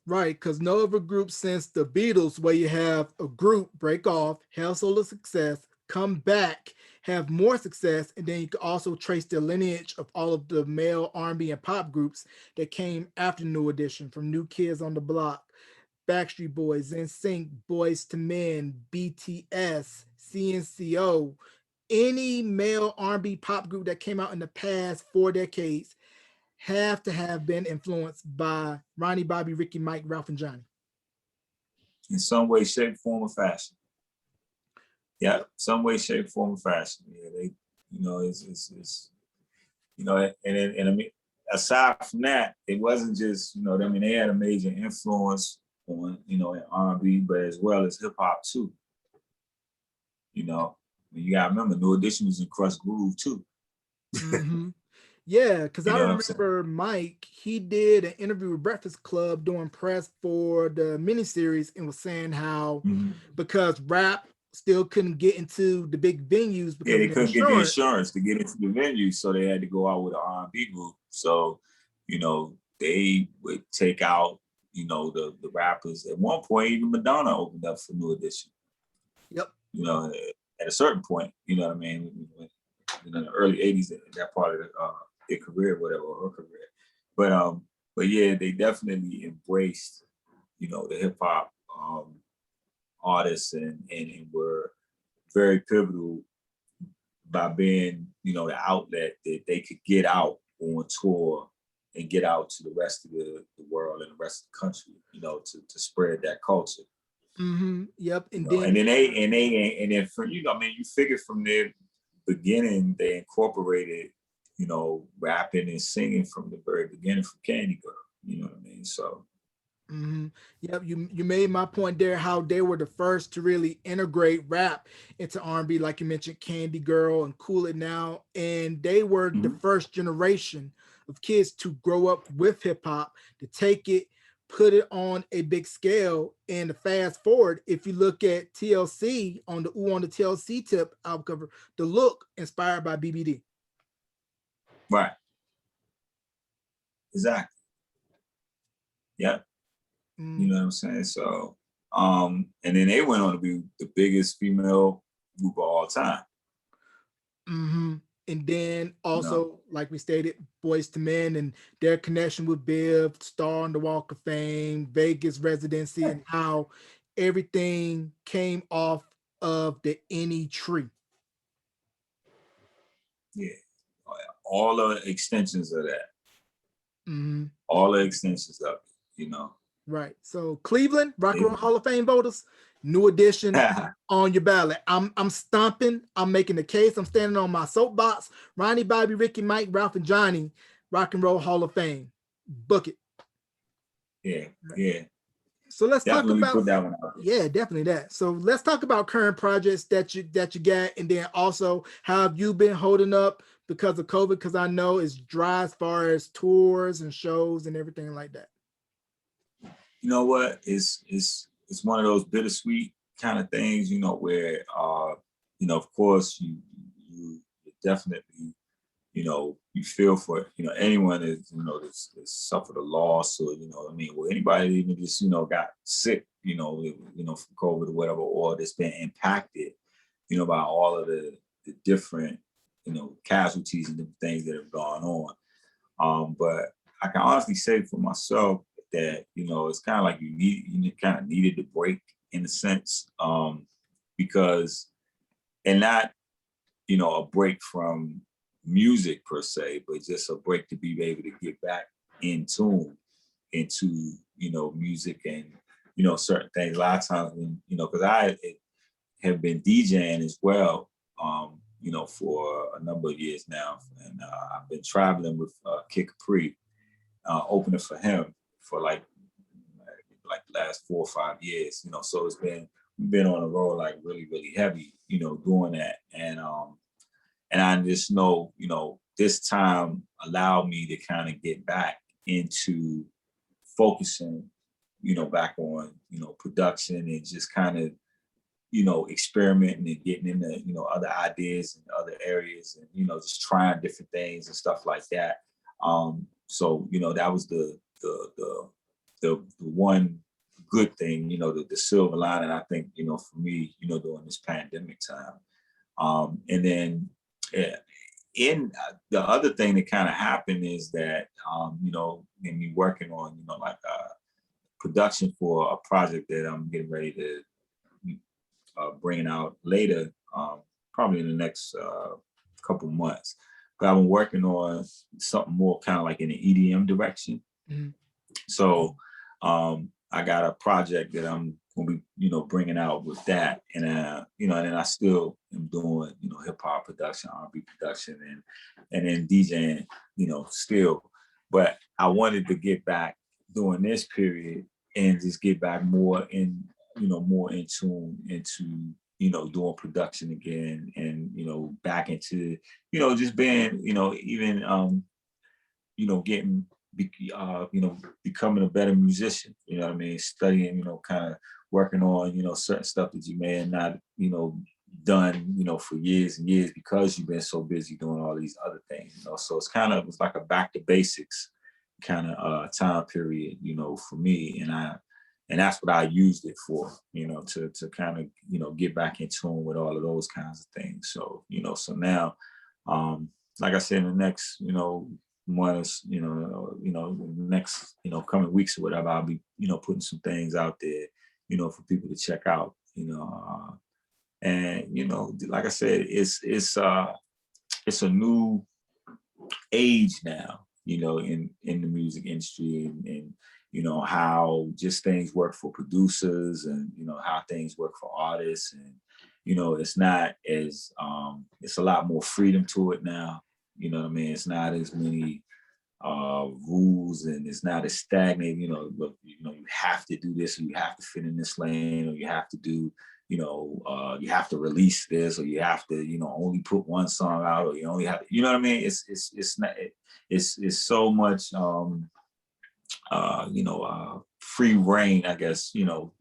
[SPEAKER 1] Right, because no other group since the Beatles, where you have a group break off, have solo success, come back, have more success, and then you can also trace the lineage of all of the male R&B and pop groups that came after New Edition, from New Kids on the Block, Backstreet Boys, NSYNC, Boys to Men, BTS, CNCO, any male R&B pop group that came out in the past 4 decades have to have been influenced by Ronnie, Bobby, Ricky, Mike, Ralph, and Johnny.
[SPEAKER 2] In some way, shape, form, or fashion. Yeah, some way, shape, form, or fashion. Yeah, they, it's and I mean, aside from that, it wasn't just, I mean, they had a major influence on, in R&B, but as well as hip hop too. You gotta remember, New Edition was in Crust Groove too.
[SPEAKER 1] Mm-hmm. Yeah, because I
[SPEAKER 2] What I'm saying?
[SPEAKER 1] remember Mike, he did an interview with Breakfast Club doing press for the miniseries and was saying how because rap still couldn't get into the big venues
[SPEAKER 2] Yeah,
[SPEAKER 1] because
[SPEAKER 2] they
[SPEAKER 1] of the
[SPEAKER 2] couldn't get the
[SPEAKER 1] insurance.
[SPEAKER 2] insurance to get into the venue, so they had to go out with an R&B group. So, they would take out, the rappers. At one point, even Madonna opened up for New Edition.
[SPEAKER 1] Yep.
[SPEAKER 2] At a certain point, you know what I mean? In the early '80s, that part of their career, whatever, or her career. But yeah, they definitely embraced, the hip hop artists and were very pivotal by being, the outlet that they could get out on tour and get out to the rest of the world and the rest of the country, to spread that culture.
[SPEAKER 1] Mm-hmm. Yep. And
[SPEAKER 2] And
[SPEAKER 1] then
[SPEAKER 2] then for, I mean, you figure from their beginning, they incorporated, rapping and singing from the very beginning from Candy Girl. You know what I mean? So.
[SPEAKER 1] mm-hmm. Yep, you made my point there, how they were the first to really integrate rap into R&B, like you mentioned, Candy Girl and Cool It Now, and they were the first generation of kids to grow up with hip hop, to take it, put it on a big scale, and to fast forward, if you look at TLC on the TLC tip album cover, the look inspired by BBD.
[SPEAKER 2] Right. Exactly. Yeah. You know what I'm saying? So, and then they went on to be the biggest female group of all time.
[SPEAKER 1] Mm-hmm. And then also, like we stated, Boys to Men and their connection with Biv, star on the Walk of Fame, Vegas residency, and how everything came off of the Any Tree.
[SPEAKER 2] Yeah. All the extensions of that.
[SPEAKER 1] Mm-hmm.
[SPEAKER 2] All the extensions of it,
[SPEAKER 1] Right. So Cleveland, Rock and Roll Hall of Fame voters, New Edition on your ballot. I'm stomping. I'm making the case. I'm standing on my soapbox. Ronnie, Bobby, Ricky, Mike, Ralph, and Johnny, Rock and Roll Hall of Fame. Book it.
[SPEAKER 2] Yeah. Yeah.
[SPEAKER 1] So let's
[SPEAKER 2] definitely
[SPEAKER 1] talk about,
[SPEAKER 2] put that one out there.
[SPEAKER 1] Yeah, definitely that. So let's talk about current projects that you got, and then also how have you been holding up because of COVID? Because I know it's dry as far as tours and shows and everything like that.
[SPEAKER 2] You know what? It's one of those bittersweet kind of things, where of course you definitely, you feel for, anyone is, that's suffered a loss, or, I mean, well, anybody even just, got sick, from COVID or whatever, or that's been impacted, by all of the different, casualties and different things that have gone on. But I can honestly say for myself that, it's kind of like you kind of needed the break in a sense, because, and not, a break from music per se, but just a break to be able to get back in tune into, music and, certain things. A lot of times when, because I have been DJing as well, for a number of years now. And I've been traveling with Kid Capri, opening for him for like the last 4 or 5 years, so we've been on the road like really, really heavy, doing that. And I just know, this time allowed me to kind of get back into focusing, back on, production and just kind of, experimenting and getting into, other ideas and other areas and, just trying different things and stuff like that. So, that was the one good thing, the silver lining, I think, for me, during this pandemic time. And then in the other thing that kind of happened is that, you know, in me working on, you know, like production for a project that I'm getting ready to bring out later, probably in the next couple months. But I've been working on something more kind of like in the EDM direction.
[SPEAKER 1] Mhm.
[SPEAKER 2] So I got a project that I'm gonna be, you know, bringing out with that, and you know, and then I still am doing, you know, hip hop production, R&B production, and then DJing, you know, still. But I wanted to get back during this period and just get back more in, you know, more in tune into, you know, doing production again, and, you know, back into, you know, just being, you know, even you know, getting you know, becoming a better musician, you know what I mean? Studying, you know, kind of working on, you know, certain stuff that you may have not, you know, done, you know, for years and years because you've been so busy doing all these other things, you know. So it's kind of, it's like a back to basics kind of time period, you know, for me. And that's what I used it for, you know, to kind of, you know, get back in tune with all of those kinds of things. So, you know, so now, like I said, in the next, you know, months, you know, next, you know, coming weeks or whatever, I'll be, you know, putting some things out there, you know, for people to check out, you know, and, you know, like I said, it's a new age now, you know, in the music industry, and you know how just things work for producers, and you know how things work for artists, and you know it's not as it's a lot more freedom to it now. You know what I mean? It's not as many rules, and it's not as stagnant. You know, look, you know, you have to do this, or you have to fit in this lane, or you have to do, you know, you have to release this, or you have to, you know, only put one song out, or you only have to, you know what I mean? It's not, it's so much, you know, free reign, I guess, you know,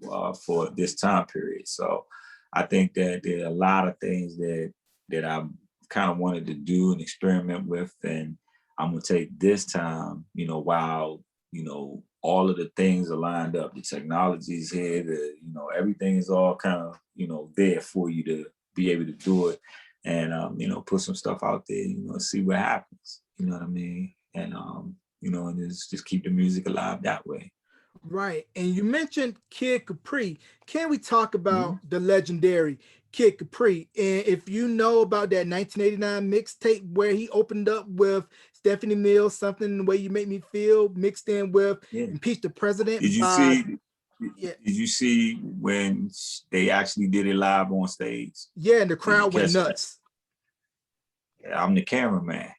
[SPEAKER 2] for this time period. So I think that there are a lot of things that I kind of wanted to do and experiment with, and I'm gonna take this time, you know, while, you know, all of the things are lined up, the technology's here, you know, everything is all kind of, you know, there for you to be able to do it, and you know, put some stuff out there, you know, see what happens. You know what I mean? And you know, and just keep the music alive that way.
[SPEAKER 1] Right. And you mentioned Kid Capri. Can we talk
[SPEAKER 2] Mhm.
[SPEAKER 1] about the legendary Kid Capri? And if you know about that 1989 mixtape where he opened up with Stephanie Mills, Something the Way You Make Me Feel, mixed in with
[SPEAKER 2] Yeah.
[SPEAKER 1] Impeach the
[SPEAKER 2] Did
[SPEAKER 1] President
[SPEAKER 2] you
[SPEAKER 1] by,
[SPEAKER 2] see?
[SPEAKER 1] yeah,
[SPEAKER 2] Did you see when they actually did it live on stage?
[SPEAKER 1] yeah, and the
[SPEAKER 2] Did you
[SPEAKER 1] crowd went
[SPEAKER 2] catch that?
[SPEAKER 1] nuts.
[SPEAKER 2] Yeah, I'm the cameraman.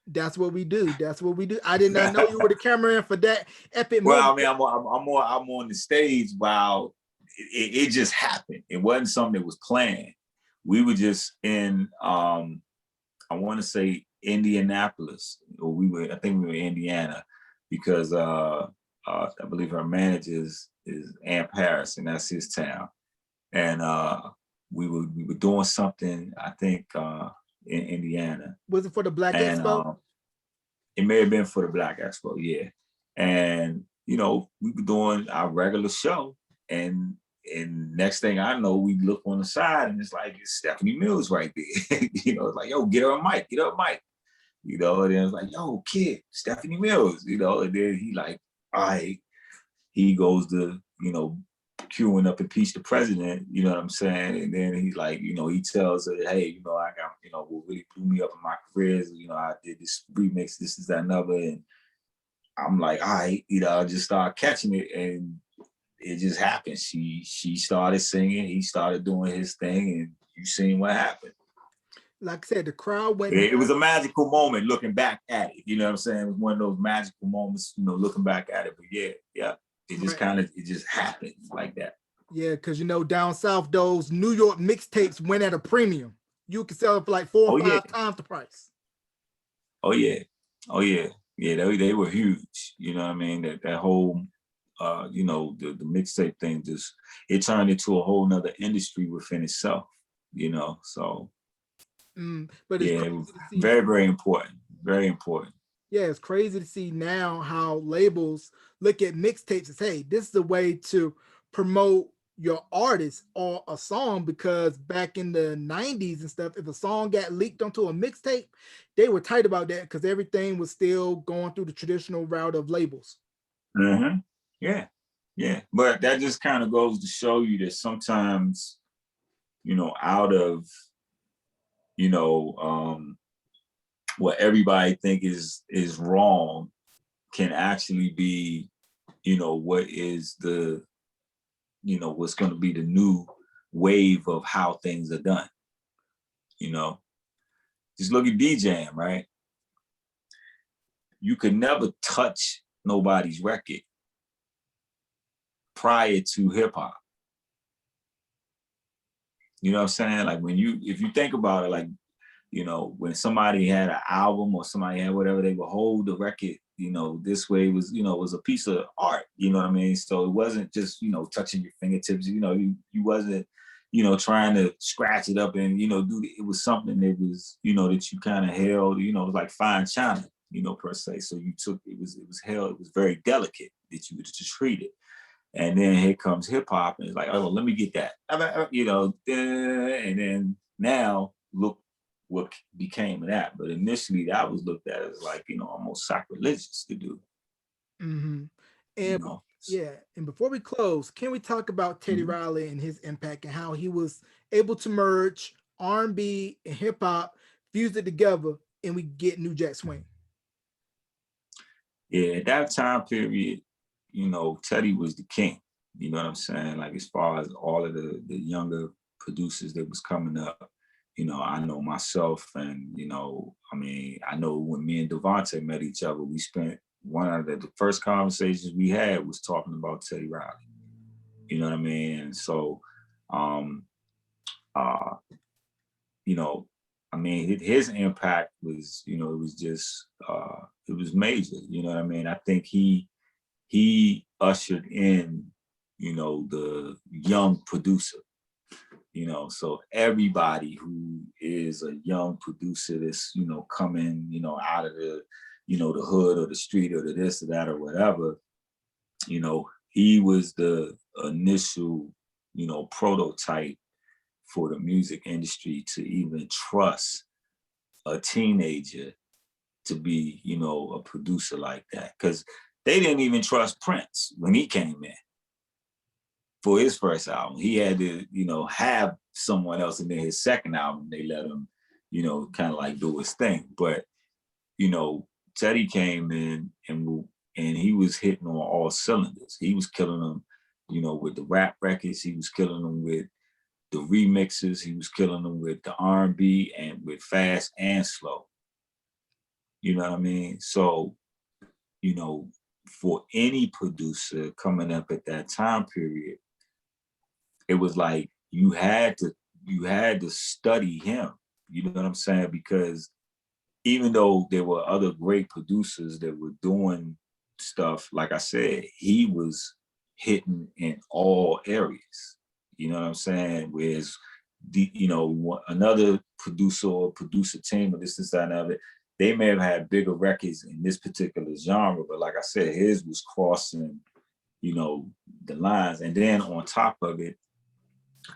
[SPEAKER 1] That's what we do. That's what we do. I did not know you were the cameraman for that epic
[SPEAKER 2] Well,
[SPEAKER 1] moment.
[SPEAKER 2] I mean, I'm on the stage while it just happened. It wasn't something that was planned. We were just in I want to say Indianapolis, or I think we were in Indiana, because I believe our manager is Amp Harris, and that's his town. And we were doing something, I think, in Indiana,
[SPEAKER 1] Was it for the Black
[SPEAKER 2] and
[SPEAKER 1] Expo?
[SPEAKER 2] it may have been for the Black Expo, yeah. And you know, we were doing our regular show, and next thing I know, we look on the side, and it's Stephanie Mills right there. You know, it's like, yo, get her a mic, get her a mic. You know, and then it's like, yo, kid, Stephanie Mills. You know, and then he like, all right, he goes to, you know, queuing up Impeach the President, you know what I'm saying? And then he's like, you know, he tells her, hey, you know, I got, you know, what really blew me up in my career is, you know, I did this remix, this is that, another. And I'm like, all right, you know, I just started catching it, and it just happened. She started singing, he started doing his thing, and you seen what happened.
[SPEAKER 1] Like I said, the crowd went
[SPEAKER 2] It was
[SPEAKER 1] nuts.
[SPEAKER 2] a magical moment looking back at it. You know what I'm saying? It was one of those magical moments, you know, looking back at it. But yeah, it just
[SPEAKER 1] Right.
[SPEAKER 2] kind of, it just happened like that.
[SPEAKER 1] Yeah, because you know, down south, those New York mixtapes went at a premium. You could sell it for like 4 or
[SPEAKER 2] Oh yeah,
[SPEAKER 1] 5 times the price.
[SPEAKER 2] oh yeah, oh yeah, yeah. They were huge. You know what I mean? That whole, you know, the mixtape thing just, it turned into a whole nother industry within itself. You know, so
[SPEAKER 1] But it's
[SPEAKER 2] yeah, it
[SPEAKER 1] crazy
[SPEAKER 2] was
[SPEAKER 1] to see.
[SPEAKER 2] very important, very important.
[SPEAKER 1] Yeah, it's crazy to see now how labels look at mixtapes as, hey, this is a way to promote your artist or a song, because back in the 90s and stuff, if a song got leaked onto a mixtape, they were tight about that because everything was still going through the traditional route of labels.
[SPEAKER 2] Mm-hmm. Yeah. Yeah. But that just kind of goes to show you that sometimes, out of, you know, what everybody think is wrong can actually be, what is the, what's going to be the new wave of how things are done. Just look at DJing, right? You could never touch nobody's record prior to hip hop. You know what I'm saying? Like if you think about it, like, when somebody had an album or somebody had whatever, they would hold the record, this way was, was a piece of art, you know what I mean? So it wasn't just, touching your fingertips, you wasn't, trying to scratch it up and, it was something that was, that you kind of held, it was like fine china, per se. So it was held, it was very delicate that you would just treat it. And then here comes hip hop, and it's like, oh, let me get that, and then now look what became of that. But initially, that was looked at as like, almost sacrilegious to do.
[SPEAKER 1] Mm-hmm.
[SPEAKER 2] You
[SPEAKER 1] And
[SPEAKER 2] know.
[SPEAKER 1] yeah, and before we close, can we talk about Teddy
[SPEAKER 2] Mhm.
[SPEAKER 1] Riley and his impact and how he was able to merge R&B and hip hop, fuse it together, and we get New Jack Swing?
[SPEAKER 2] Yeah, at that time period, Teddy was the king. You know what I'm saying? Like, as far as all of the younger producers that was coming up, I know myself, and I know when me and Devontae met each other, we spent one of the first conversations we had was talking about Teddy Riley. You know what I mean? And so, um, uh, his impact was, it was just, it was major. You know what I mean? I think he ushered in, the young producer. So everybody who is a young producer that's, coming, out of the, the hood or the street or the this or that or whatever, he was the initial, prototype for the music industry to even trust a teenager to be, a producer like that. Because they didn't even trust Prince when he came in for his first album. He had to, have someone else, and then his second album, they let him, kind of like do his thing. But, Teddy came in and he was hitting on all cylinders. He was killing them, with the rap records. He was killing them with the remixes. He was killing them with the R&B and with fast and slow. You know what I mean? So, for any producer coming up at that time period, it was like you had to study him. You know what I'm saying? Because even though there were other great producers that were doing stuff, like I said, he was hitting in all areas. You know what I'm saying? Whereas another producer or producer team or this that and other, they may have had bigger records in this particular genre, but like I said, his was crossing, the lines. And then on top of it,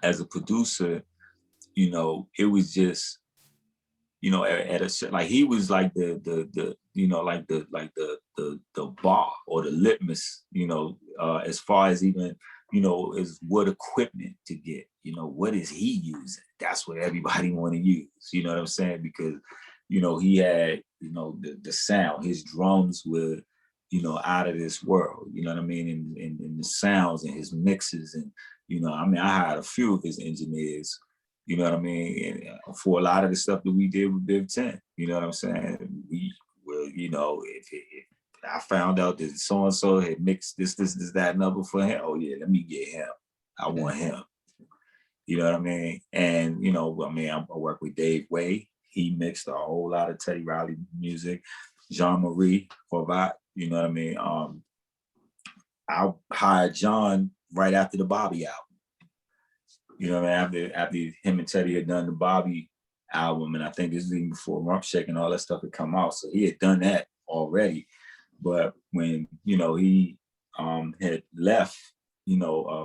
[SPEAKER 2] as a producer, it was just, at a like he was like the the bar or the litmus, as far as even, is what equipment to get, what is he using? That's what everybody want to use. You know what I'm saying? Because, he had, the sound, his drums were, out of this world, you know what I mean? And the sounds and his mixes and, I had a few of his engineers, you know what I mean? And for a lot of the stuff that we did with Biv 10, you know what I'm saying? We were, if I found out that so and so had mixed this, that number for him, oh yeah, let me get him. I want him. You know what I mean? And I work with Dave Way. He mixed a whole lot of Teddy Riley music. Jean-Marie Horvat, you know what I mean? I hired John right after the Bobby album. You know what I mean? After him and Teddy had done the Bobby album, and I think this is even before Rump Shake and all that stuff had come out. So he had done that already. But when, he had left,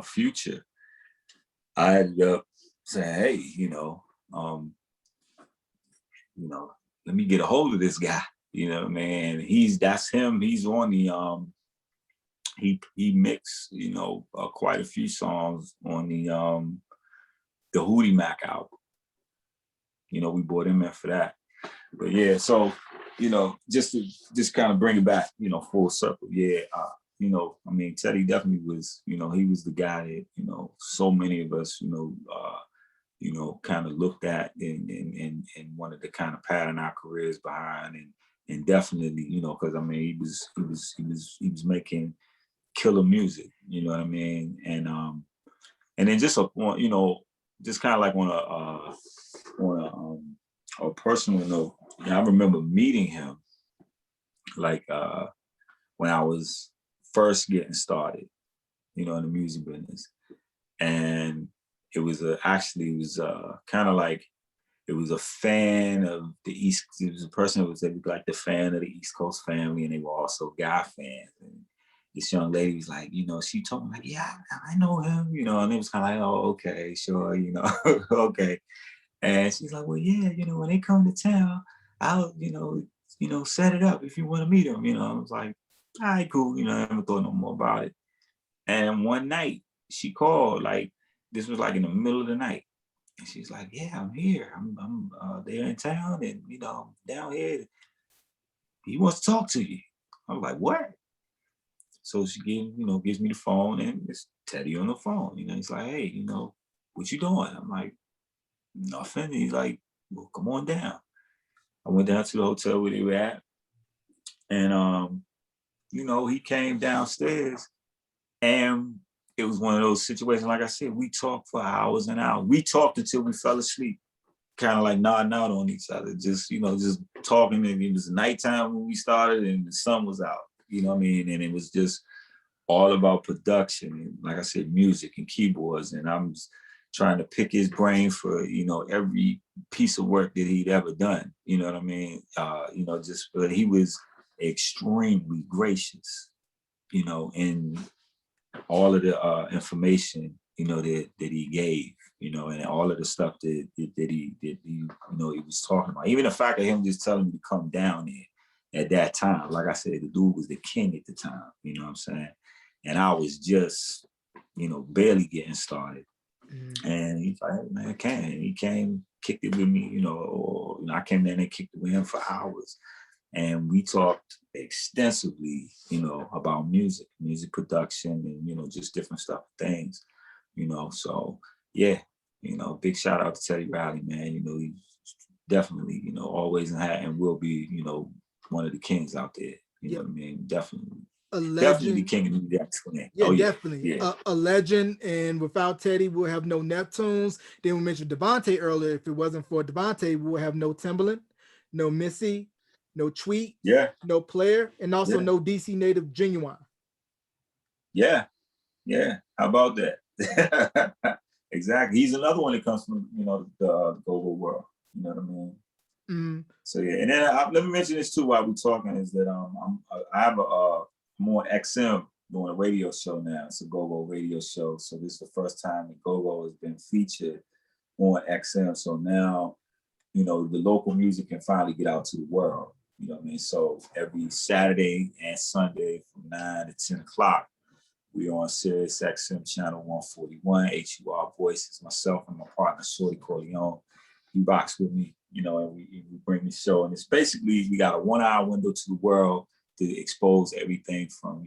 [SPEAKER 2] Future, I ended up saying, hey, let me get a hold of this guy. Man, that's him. He's on the he mixed, quite a few songs on the Hootie Mac album. We brought him in for that. But yeah, so just to kind of bring it back, full circle. Yeah, Teddy definitely was, he was the guy that, so many of us, kind of looked at and wanted to kind of pattern our careers behind, and definitely, because he was making killer music, you know what I mean? And then just just kind of like on a personal note, I remember meeting him like when I was first getting started, in the music business. And it was kind of like, it was a fan of the East. It was a person that was like the fan of the East Coast family, and they were also Guy fans. And this young lady was like, she told me like, yeah, I know him, and it was kind of like, oh, okay, sure, okay. And she's like, well, yeah, when they come to town, I'll, set it up if you want to meet them. I was like, all right, cool. I never thought no more about it. And one night she called, like, this was like in the middle of the night. And she's like, yeah, I'm here. I'm there in town, and, down here. He wants to talk to you. I was like, what? So she gives me the phone, and it's Teddy on the phone. He's like, hey, what you doing? I'm like, nothing. He's like, well, come on down. I went down to the hotel where they were at, and he came downstairs, and it was one of those situations. Like I said, we talked for hours and hours. We talked until we fell asleep, kind of like nodding out on each other, just just talking. And it was nighttime when we started, and the sun was out. You know what I mean? And it was just all about production, and like I said, music and keyboards. And I'm trying to pick his brain for every piece of work that he'd ever done. You know what I mean? But he was extremely gracious, in all of the information that he gave, and all of the stuff that he was talking about. Even the fact of him just telling me to come down there at that time. Like I said, the dude was the king at the time. You know what I'm saying? And I was just barely getting started. And he's like, hey, man, he came, kicked it with me, or I came in and kicked it with him for hours. And we talked extensively, about music production, and, just different stuff, things, so yeah, big shout out to Teddy Riley, man. He's definitely, always had and will be, one of the kings out there. You know what I mean? Definitely.
[SPEAKER 1] A legend.
[SPEAKER 2] Definitely king of New Jack Swing.
[SPEAKER 1] Yeah, definitely. Yeah. A legend. And without Teddy, we'll have no Neptunes. Then we mentioned Devontae earlier. If it wasn't for Devontae, we'll have no Timbaland, no Missy, no Tweet, no Player, and also no DC native Genuine.
[SPEAKER 2] Yeah. How about that? Exactly. He's another one that comes from, the Gogo world. You know what I mean? Mm. So yeah, and then let me mention this too while we're talking, is that I'm on XM doing a radio show now. It's a Gogo radio show. So this is the first time that Gogo has been featured on XM. So now, the local music can finally get out to the world. You know what I mean? So every Saturday and Sunday from 9 to 10 o'clock, we're on Sirius XM channel 141, HUR Voices, myself and my partner, Shorty Corleone. He rocks with me, and we bring the show. And it's basically, we got a 1 hour window to the world to expose everything from,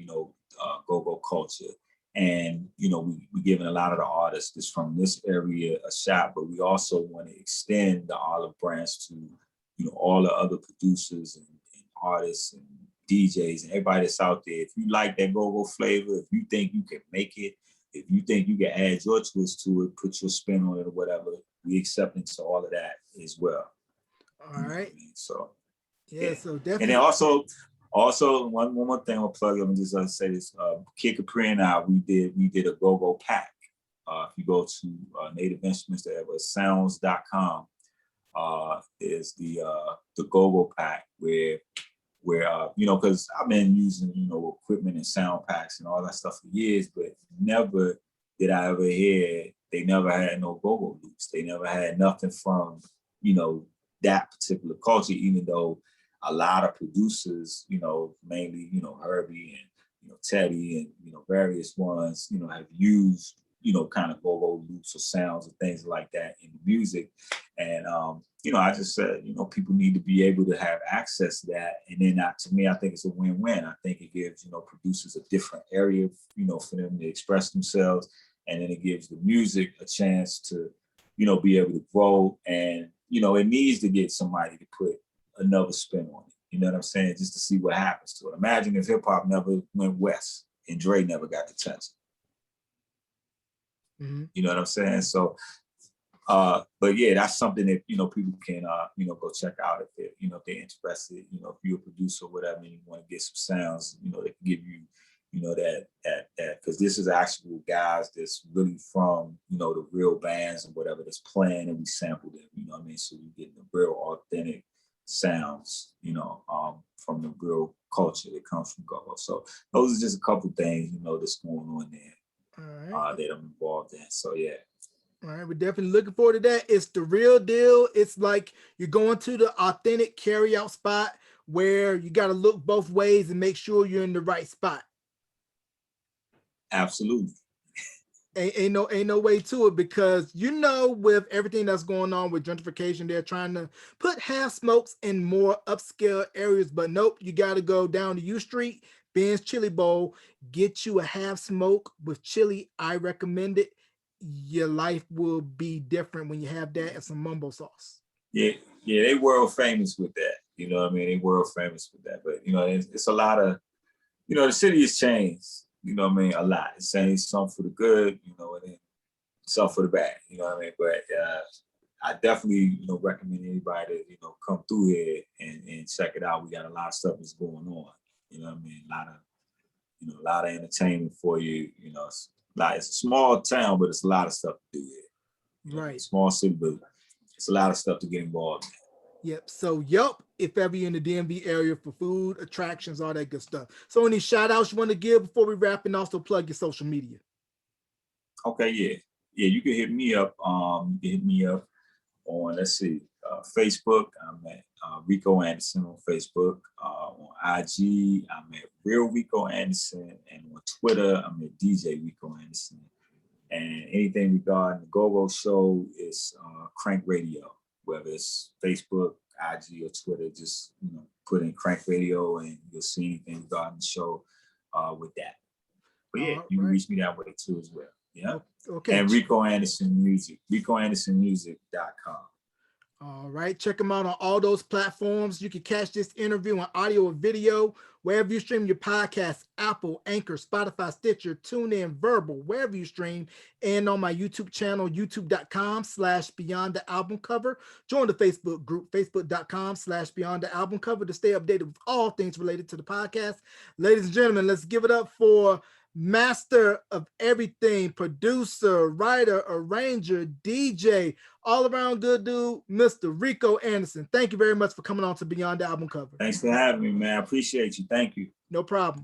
[SPEAKER 2] go-go culture. And, we giving a lot of the artists that's from this area a shot, but we also want to extend the olive branch to, all the other producers and artists and DJs and everybody that's out there. If you like that go-go flavor, if you think you can make it, if you think you can add your twist to it, put your spin on it or whatever, we accept into all of that as well.
[SPEAKER 1] All right.
[SPEAKER 2] I mean? So
[SPEAKER 1] yeah, so definitely.
[SPEAKER 2] And then also one more thing I'll plug. Let me just say this. Kid Capri and I, we did a Gogo Pack. If you go to Native Instruments, they have a sounds.com. Is the Gogo Pack where because I've been using equipment and sound packs and all that stuff for years, but never did I ever hear they never had no go-go loops. They never had nothing from, that particular culture, even though a lot of producers, mainly, Herbie and, Teddy and, various ones, have used, kind of go-go loops or sounds and things like that in the music. And, I just said, people need to be able to have access to that. And then to me, I think it's a win-win. I think it gives, producers a different area, for them to express themselves. And then it gives the music a chance to, be able to grow. And, it needs to get somebody to put another spin on it. You know what I'm saying? Just to see what happens to it. Imagine if hip hop never went west and Dre never got to touch it. Mm-hmm. You know what I'm saying? So, but yeah, that's something that, people can, go check out if they're, if they're interested, if you're a producer or whatever, and you want to get some sounds, they can give you, that, because this is actual guys that's really from, the real bands and whatever that's playing, and we sampled them, you know what I mean? So you're getting the real authentic sounds, from the real culture that comes from Gogo. So those are just a couple things, that's going on there. All right. That I'm involved in. So yeah.
[SPEAKER 1] All right, we're definitely looking forward to that. It's the real deal. It's like you're going to the authentic carry-out spot where you got to look both ways and make sure you're in the right spot.
[SPEAKER 2] Absolutely.
[SPEAKER 1] Ain't no way to it, because with everything that's going on with gentrification, they're trying to put half smokes in more upscale areas, but nope, you got to go down to U Street, Ben's Chili Bowl, get you a half smoke with chili. I recommend it. Your life will be different when you have that and some mumbo sauce.
[SPEAKER 2] Yeah, they world famous with that. You know what I mean? They world famous with that. But it's a lot of, the city has changed. You know what I mean? A lot. It's changed, some for the good, and then some for the bad. You know what I mean? But I definitely, recommend anybody to, come through here and check it out. We got a lot of stuff that's going on. You know what I mean? A lot of entertainment for you. It's a small town, but it's a lot of stuff to do here.
[SPEAKER 1] Right.
[SPEAKER 2] Small city, but it's a lot of stuff to get involved in.
[SPEAKER 1] Yep. So, if ever you're in the DMV area for food, attractions, all that good stuff. So, any shout outs you want to give before we wrap, and also plug your social media?
[SPEAKER 2] Okay, yeah. You can hit me up. You can hit me up on, Facebook. I'm at Rico Anderson on Facebook. On IG, I'm at Real Rico Anderson. And on Twitter, I'm at DJ Rico Anderson. And anything regarding the Gogo show is Crank Radio. Whether it's Facebook, IG, or Twitter, just put in Crank Radio and you'll see anything regarding the show with that. But yeah, you can reach me that way too as well. Yeah.
[SPEAKER 1] Okay.
[SPEAKER 2] And Rico Anderson Music, RicoAndersonMusic.com.
[SPEAKER 1] All right. Check them out on all those platforms. You can catch this interview on audio or video, wherever you stream your podcast: Apple, Anchor, Spotify, Stitcher, TuneIn, Verbal, wherever you stream, and on my YouTube channel, youtube.com/Beyond the Album Cover. Join the Facebook group, facebook.com/Beyond the Album Cover, to stay updated with all things related to the podcast. Ladies and gentlemen, let's give it up for master of everything, producer, writer, arranger, DJ, all around good dude, Mr. Rico Anderson. Thank you very much for coming on to Beyond the Album Cover.
[SPEAKER 2] Thanks for having me, man. I appreciate you. Thank you.
[SPEAKER 1] No problem.